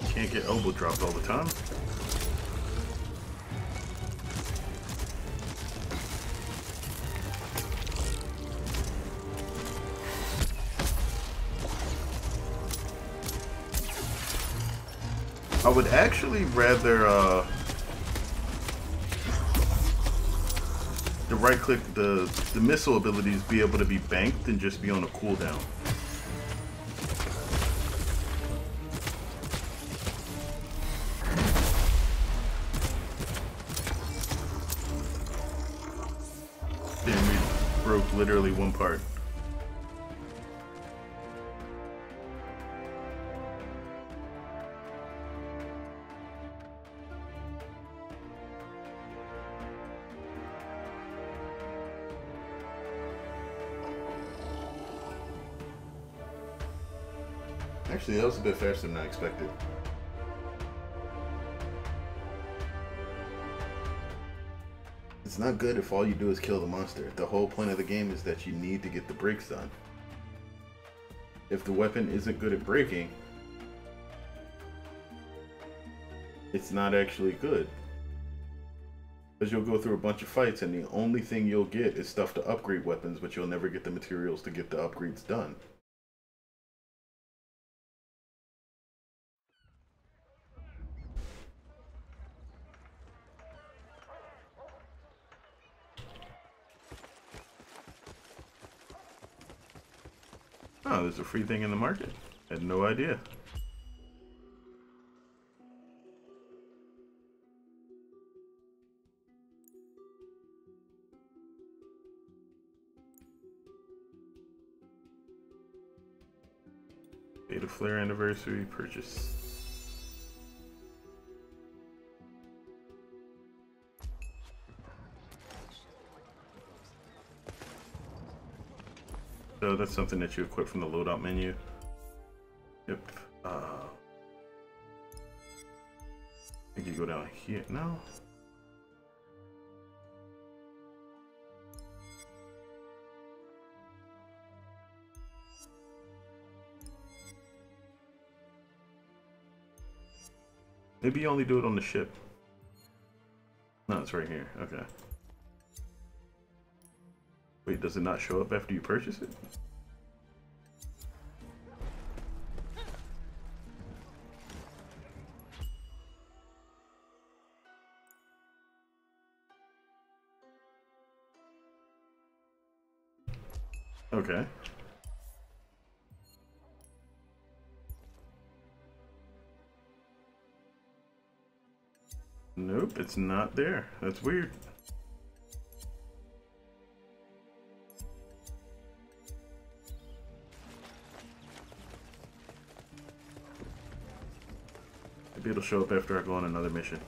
Can't get elbow dropped all the time. I would actually rather the right click, the missile abilities be able to be banked than just be on a cooldown. Damn, we broke literally one part. Actually, that was a bit faster than I expected. It's not good if all you do is kill the monster. The whole point of the game is that you need to get the breaks done. If the weapon isn't good at breaking, it's not actually good. Because you'll go through a bunch of fights and the only thing you'll get is stuff to upgrade weapons, but you'll never get the materials to get the upgrades done. Oh, there's a free thing in the market. Had no idea. Beta Flare anniversary purchase. So that's something that you equip from the loadout menu. Yep. I think you go down here. No. Maybe you only do it on the ship. No, it's right here. Okay. Wait, does it not show up after you purchase it? Okay. Nope, it's not there. That's weird. Maybe it'll show up after I go on another mission.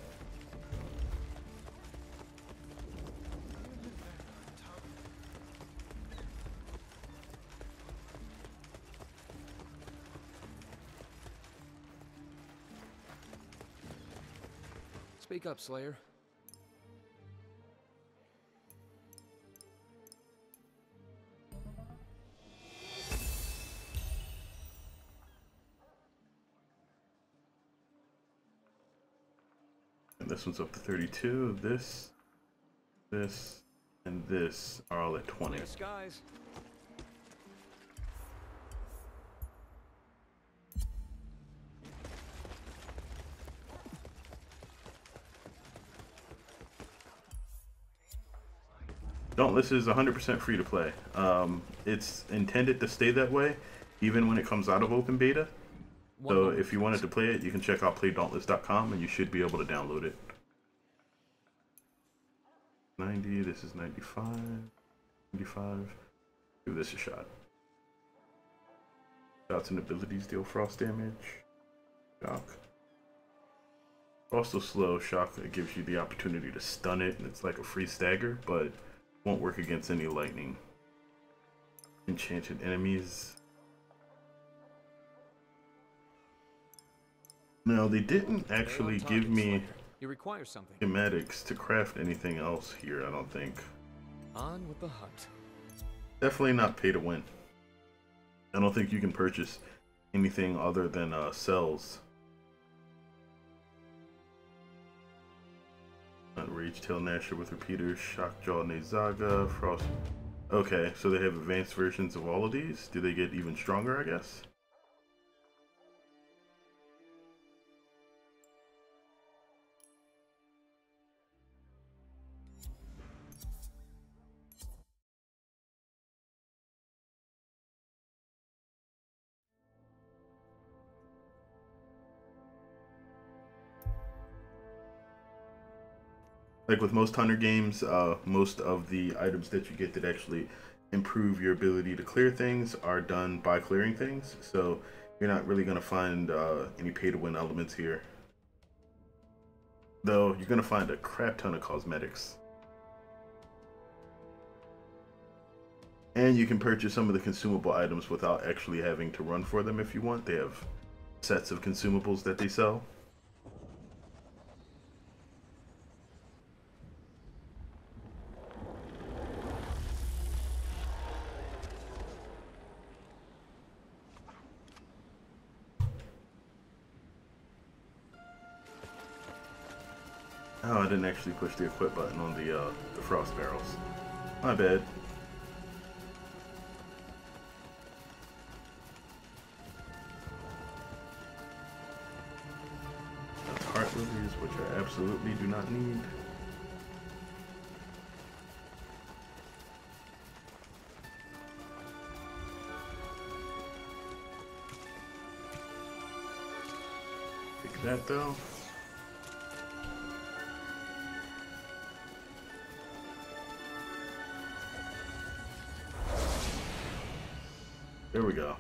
Speak up, Slayer. And this one's up to 32. This, and this are all at 20. Clear skies. Dauntless is 100% free to play. It's intended to stay that way, even when it comes out of open beta. So if you wanted to play it, you can check out playdauntless.com and you should be able to download it. 90, this is 95, 95. Give this a shot. Shots and abilities deal frost damage. Shock. Also slow. Shock, it gives you the opportunity to stun it, and it's like a free stagger, but won't work against any lightning. Enchanted enemies. Now, they didn't actually give me You require something. schematics to craft anything else here, I don't think. On with the hunt. Definitely not pay to win. I don't think you can purchase anything other than cells. Rage Tail Gnasher with repeaters, Shockjaw Nezaga, Frost. Okay, so they have advanced versions of all of these. Do they get even stronger, I guess? Like with most hunter games, most of the items that you get that actually improve your ability to clear things are done by clearing things. So you're not really going to find any pay-to-win elements here. Though you're going to find a crap ton of cosmetics. And you can purchase some of the consumable items without actually having to run for them if you want. They have sets of consumables that they sell. Oh, I didn't actually push the equip button on the frost barrels. My bad. Heart lilies, which I absolutely do not need. that though. There we go.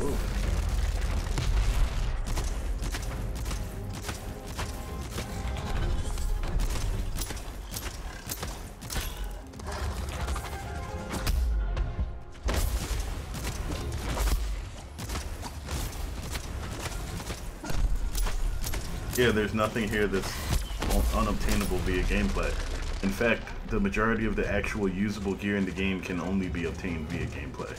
Whoa. Yeah, there's nothing here that's unobtainable via gameplay. In fact, the majority of the actual usable gear in the game can only be obtained via gameplay.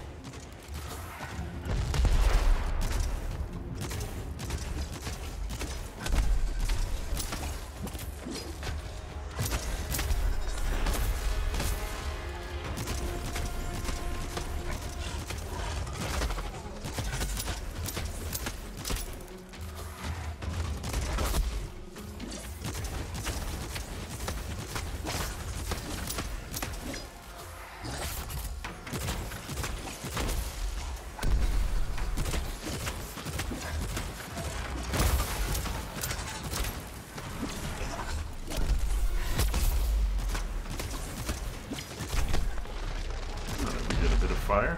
Fire.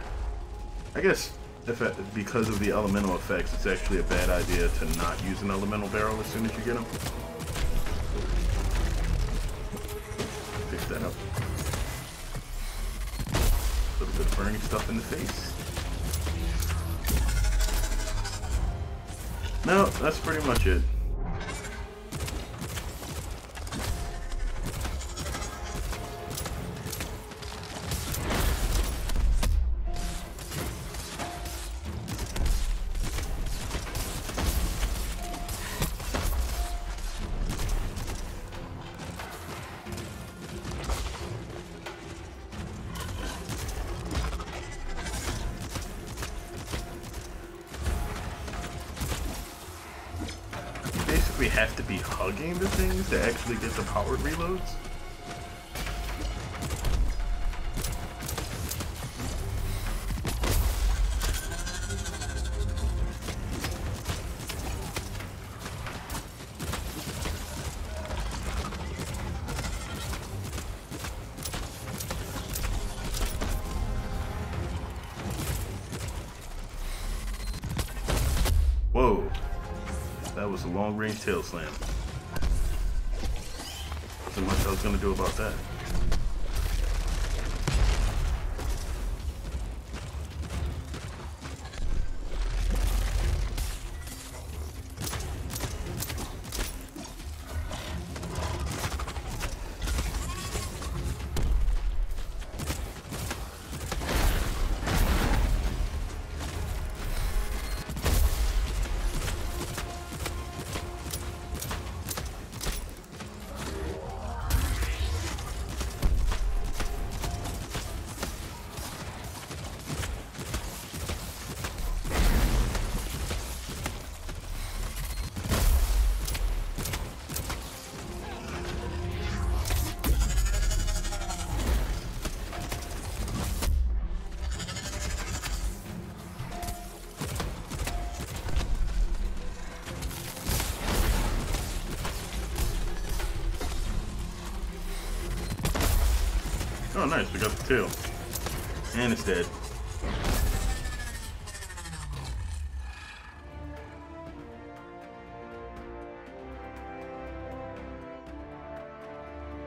I guess because of the elemental effects, it's actually a bad idea to not use an elemental barrel as soon as you get them. Fix that up. A little bit of burning stuff in the face. No, that's pretty much it. We have to be hugging the things to actually get the powered reloads. Whoa. That was a long-range tail slam. Wasn't much I was gonna do about that. Oh nice, we got the tail. And it's dead.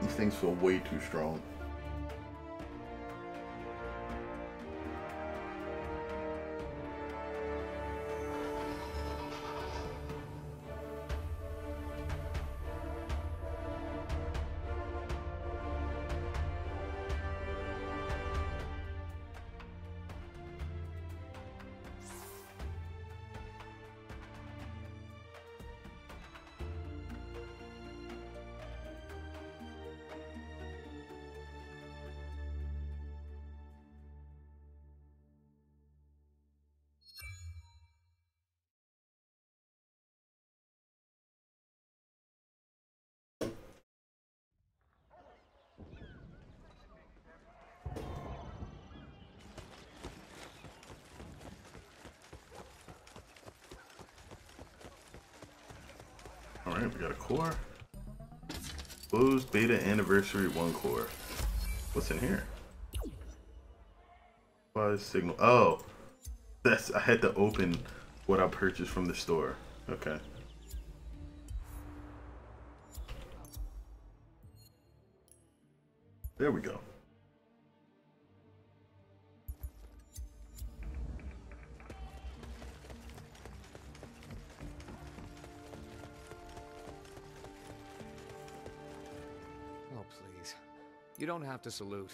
These things feel way too strong. Alright, we got a core. Closed beta anniversary 1 core. What's in here? Fuzz signal. Oh, that's, I had to open what I purchased from the store. Okay. There we go. Oh, please. You don't have to salute.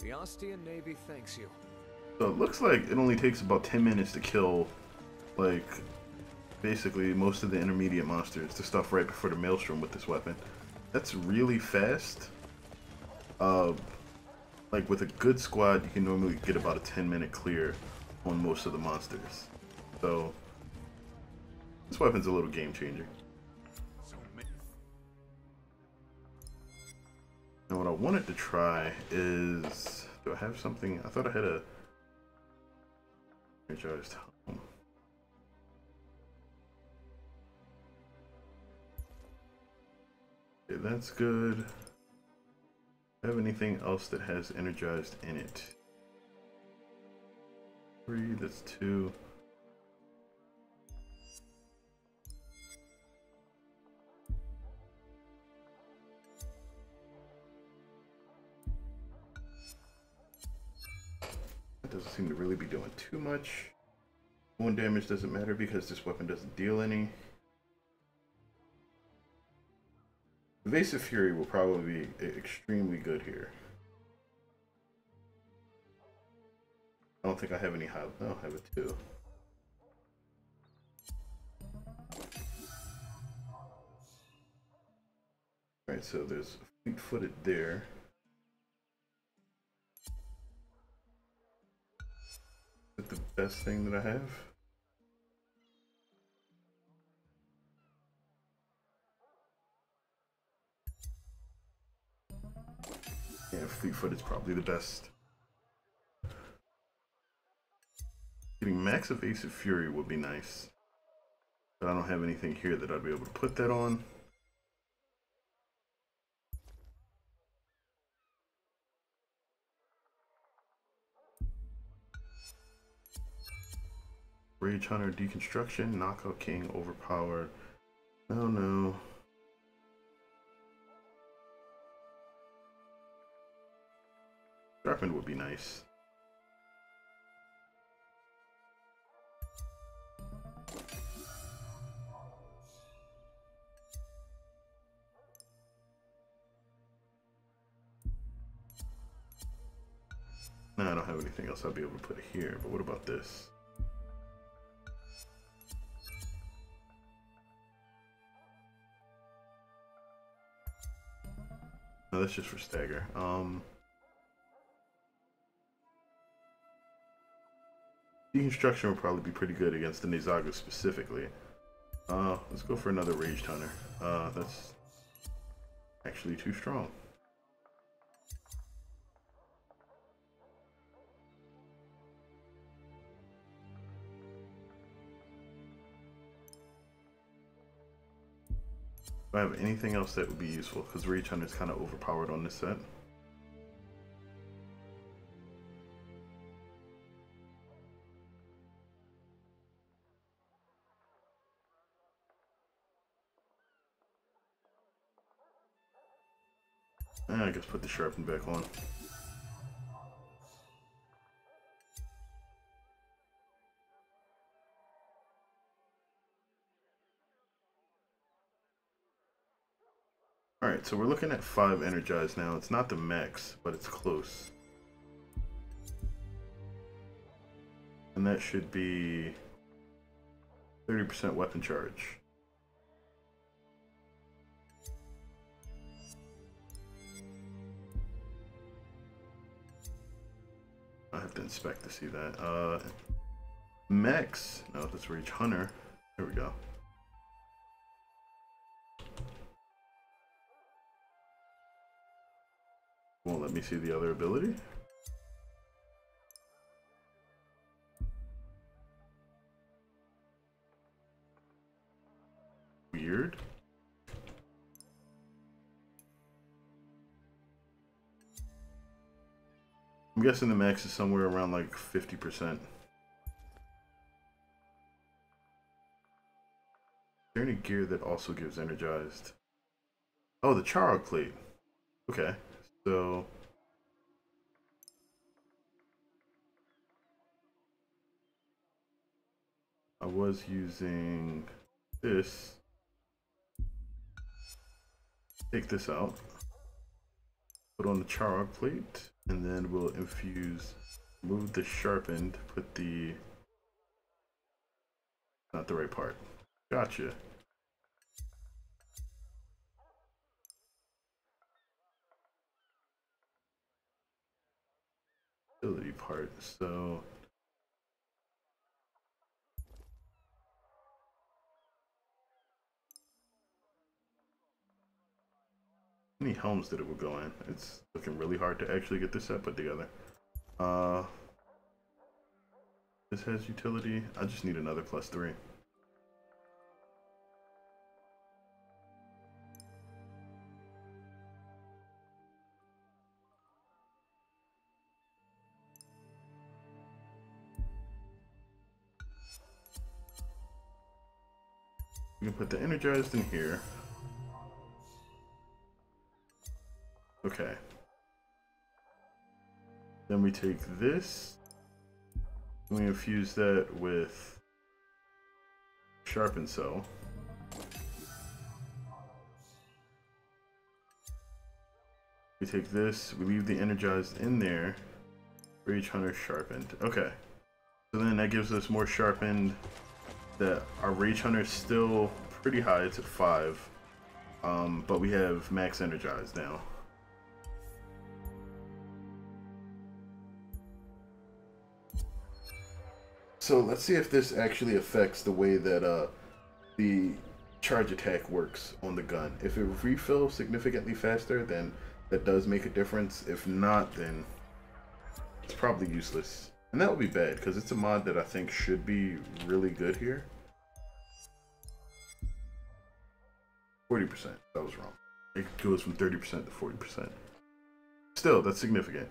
The Ostian Navy thanks you. So it looks like it only takes about 10 minutes to kill, like, basically most of the intermediate monsters, the stuff right before the Maelstrom with this weapon. That's really fast. Like with a good squad, you can normally get about a 10-minute clear on most of the monsters. So this weapon's a little game changer. Now what I wanted to try is, do I have something? I thought I had a energized home. Okay, that's good. Do I have anything else that has energized in it? 3, that's 2. That doesn't seem to really be doing too much. Wound damage doesn't matter because this weapon doesn't deal any. Evasive Fury will probably be extremely good here. I don't think I have any high. No, I have a 2. Alright, so there's fleet-footed there. Is it the best thing that I have? Yeah, fleet-foot is probably the best. Getting max evasive fury would be nice, but I don't have anything here that I'd be able to put that on. Rage Hunter deconstruction, Knockout King overpowered. Oh no. Sharpened would be nice. No, I don't have anything else I'll be able to put here, but what about this? No, that's just for stagger. Deconstruction would probably be pretty good against the Nezaga specifically. Let's go for another Raged Hunter. That's actually too strong. Do I have anything else that would be useful? Because Rage Hunter is kind of overpowered on this set. I guess put the Sharpen back on. Alright, so we're looking at 5 energized now. It's not the max, but it's close. And that should be 30% weapon charge. I have to inspect to see that. Max, no, that's Rage Hunter. There we go. Won't let me see the other ability. weird. I'm guessing the max is somewhere around like 50%. Is there any gear that also gives energized? Oh, the Charog plate. Okay, so I was using this. Take this out. Put on the Charog plate, and then we'll infuse, move the sharpened, put the, not the right part. Gotcha. Utility part, so. How many helms that it would go in? It's looking really hard to actually get this set put together. This has utility. I just need another +3. We can put the energized in here. Okay. Then we take this, and we infuse that with sharpen cell. We take this, we leave the energized in there. Rage Hunter sharpened. Okay. So then that gives us more sharpened. That our Rage Hunter is still pretty high, it's at 5. But we have max energized now. So let's see if this actually affects the way that the charge attack works on the gun. If it refills significantly faster, then that does make a difference. If not, then it's probably useless. And that would be bad, because it's a mod that I think should be really good here. 40%, that was wrong. It goes from 30% to 40%. Still, that's significant.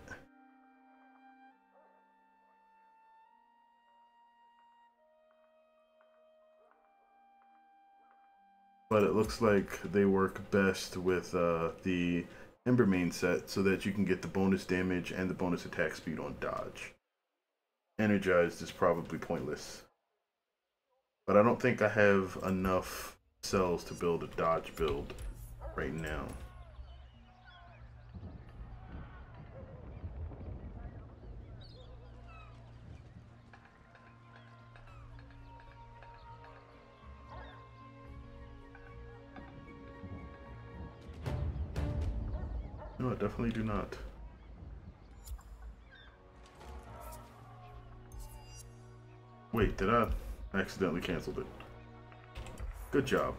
But it looks like they work best with the Ember main set, so that you can get the bonus damage and the bonus attack speed on dodge. Energized is probably pointless. But I don't think I have enough cells to build a dodge build right now. No, I definitely do not. Wait, did I accidentally cancel it? Good job.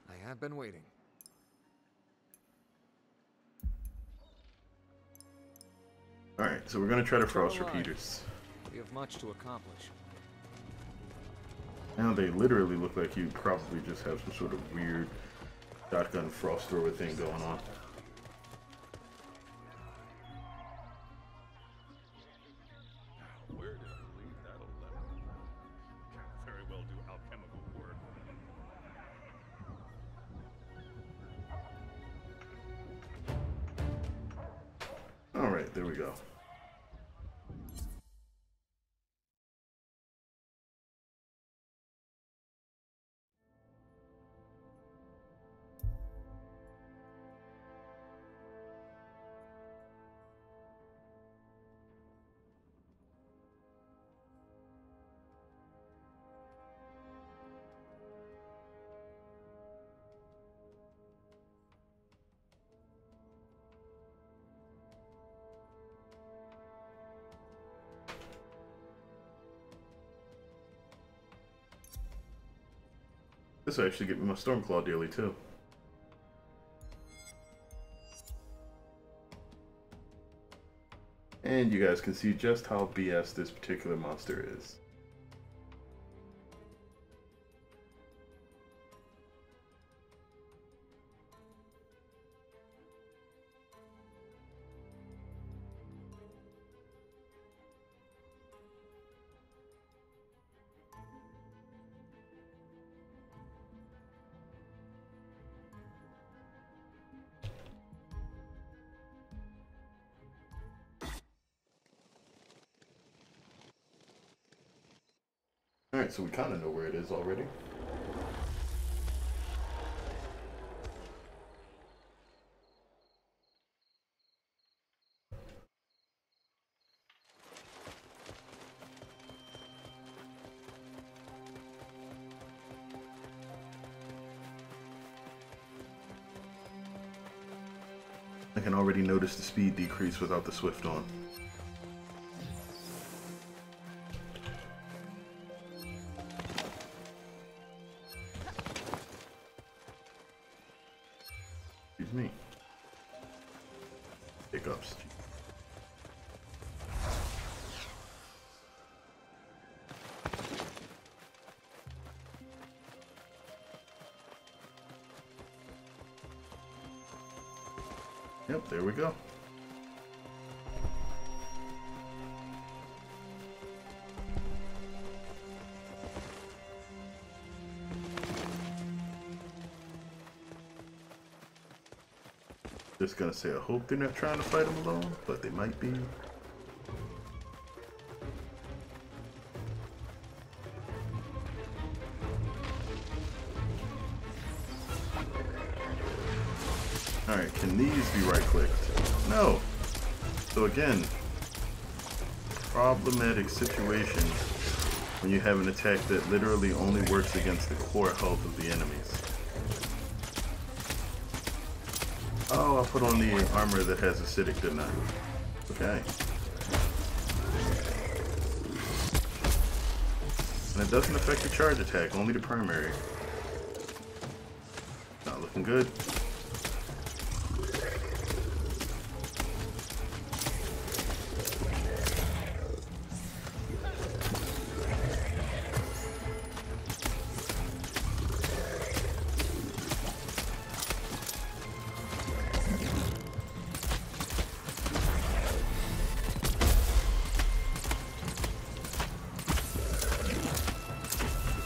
I have been waiting. Alright, so we're gonna try to frost repeaters. We have much to accomplish. Now they literally look like you probably just have some sort of weird shotgun frost thrower thing going on. Where did I leave that 11? Can't very well do alchemical work. Alright, there we go. This will actually get me my Stormclaw daily too. And you guys can see just how BS this particular monster is. Alright, so we kind of know where it is already. I can already notice the speed decrease without the Swift on. Excuse me. Hiccups. Yep, there we go. Just gonna say I hope they're not trying to fight him alone, but they might be. Alright, can these be right-clicked? No! So again, problematic situation when you have an attack that literally only works against the core health of the enemies. Oh, I put on the armor that has acidic, didn't I? Okay. And it doesn't affect the charge attack, only the primary. Not looking good.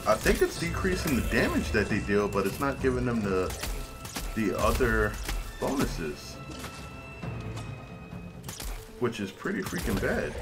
I think it's decreasing the damage that they deal, but it's not giving them the other bonuses, which is pretty freaking bad.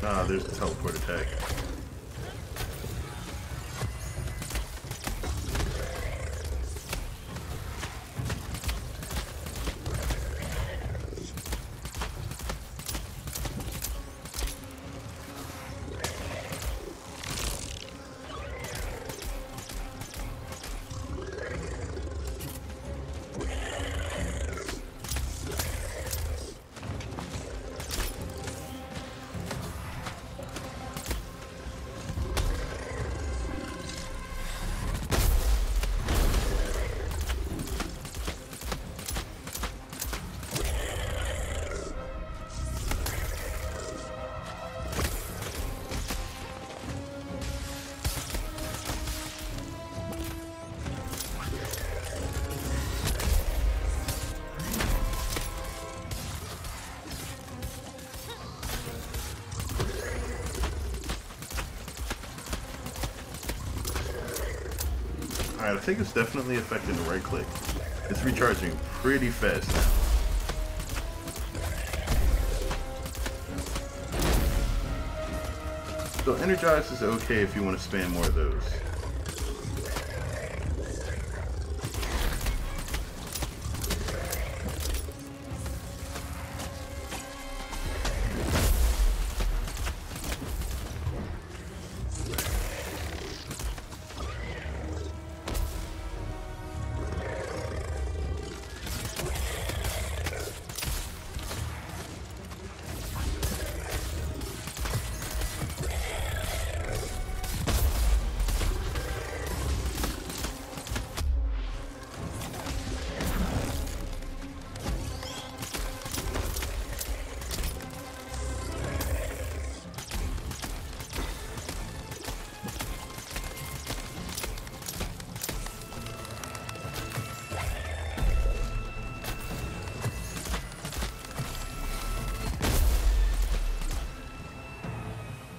Ah, there's the teleport attack. Alright, I think it's definitely affecting the right click. It's recharging pretty fast now. So Energize is okay if you want to spam more of those.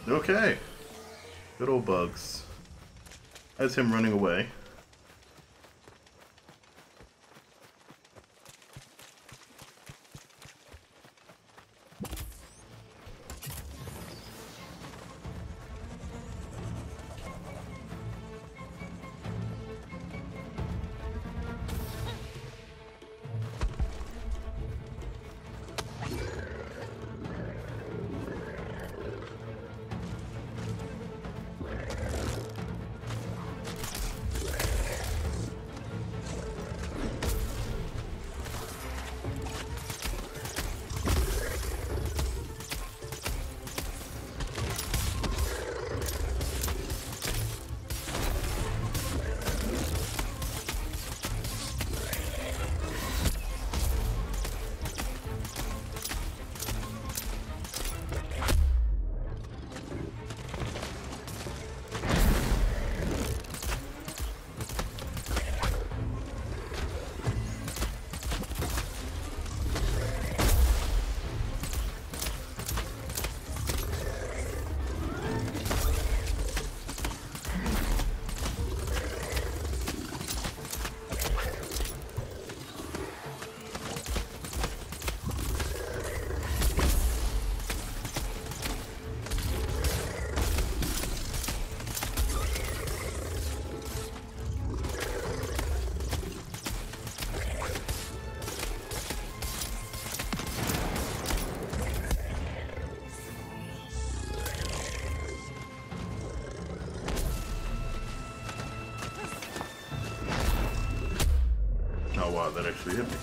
Okay. Good old Bugs. That's him running away. Oh wow, that actually hit me.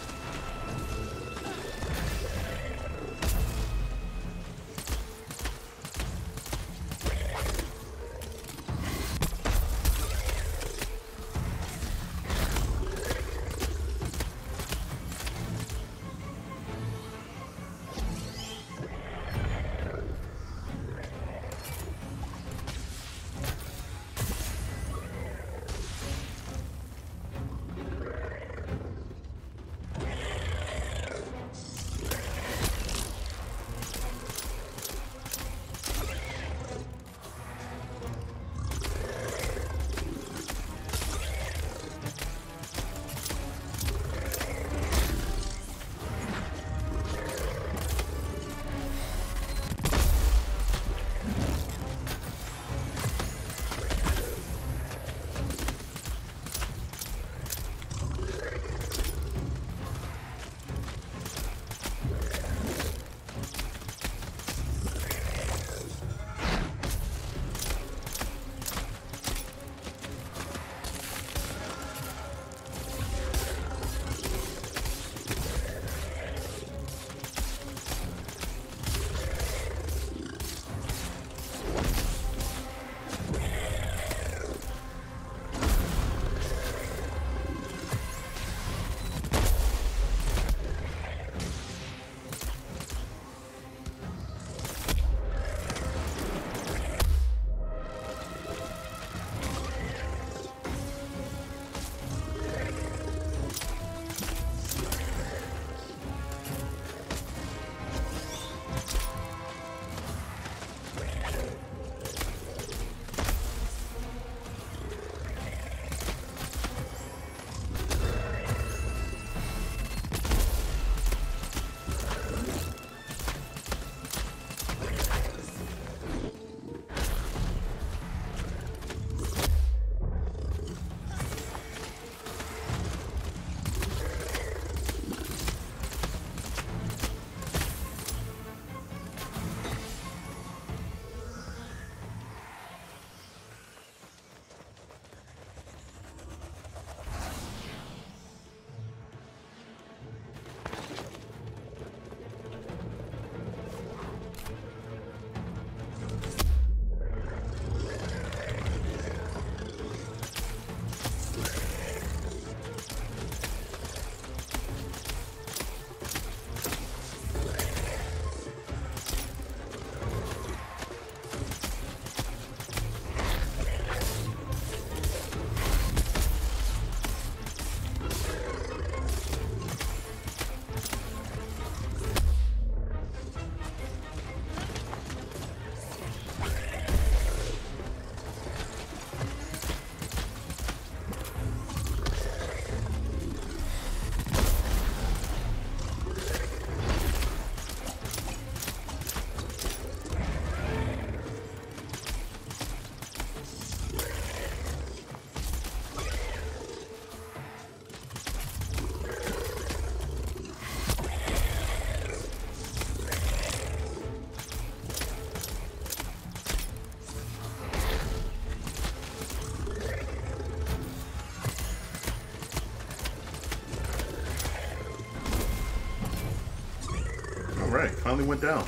finally went down.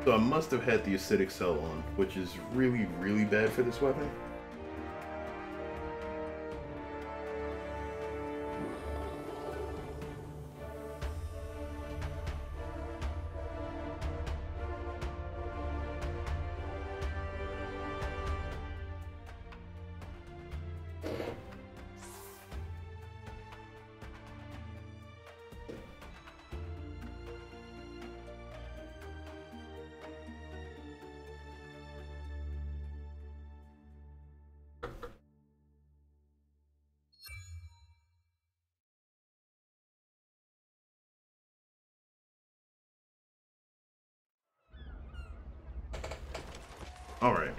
So I must have had the acidic cell on, which is really, really bad for this weapon. All right.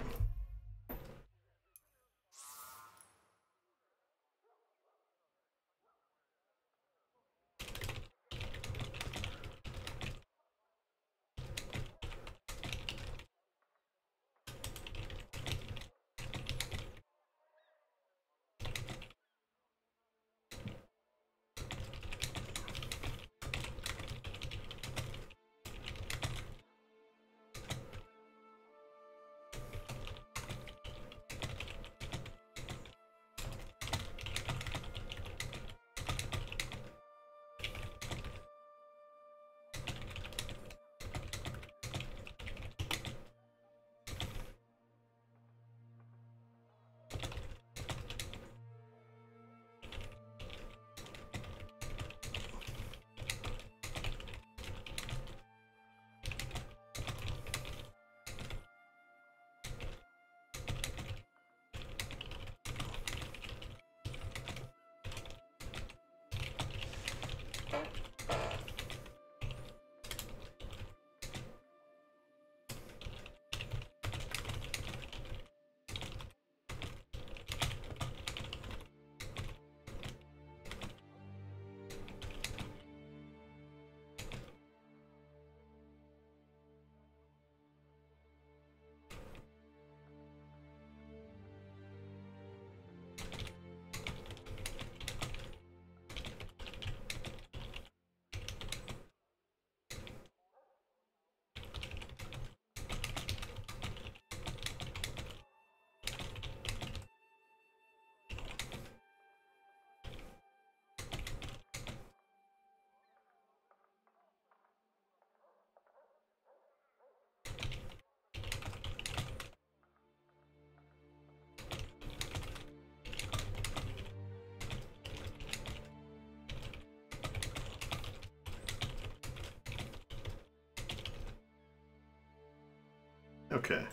Okay,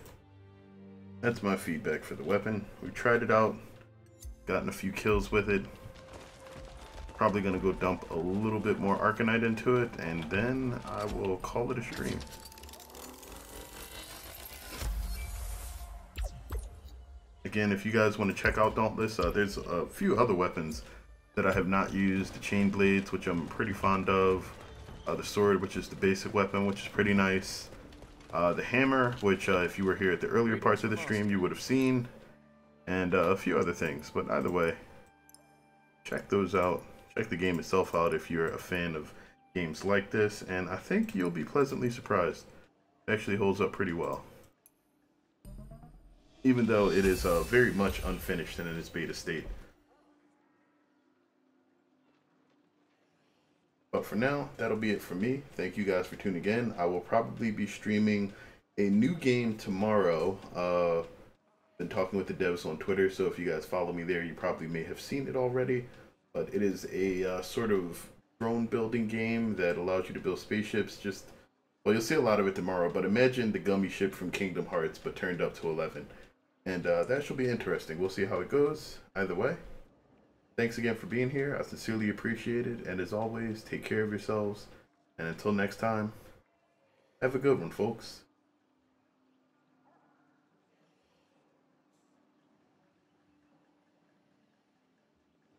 that's my feedback for the weapon. We tried it out, gotten a few kills with it. Probably gonna go dump a little bit more archonite into it, and then I will call it a stream. Again, if you guys want to check out Dauntless, there's a few other weapons that I have not used. The chain blades, which I'm pretty fond of. The sword, which is the basic weapon, which is pretty nice. The hammer, which if you were here at the earlier parts of the stream, you would have seen. And a few other things. But either way, check those out. Check the game itself out if you're a fan of games like this. And I think you'll be pleasantly surprised. It actually holds up pretty well. Even though it is very much unfinished and in its beta state. But for now, that'll be it for me. Thank you guys for tuning in. I will probably be streaming a new game tomorrow. Been talking with the devs on Twitter, so if you guys follow me there, you probably may have seen it already. But it is a sort of drone building game that allows you to build spaceships. Well, you'll see a lot of it tomorrow, but imagine the gummy ship from Kingdom Hearts, but turned up to 11. And that should be interesting. We'll see how it goes. Either way, thanks again for being here. I sincerely appreciate it. And as always, take care of yourselves. And until next time, have a good one, folks.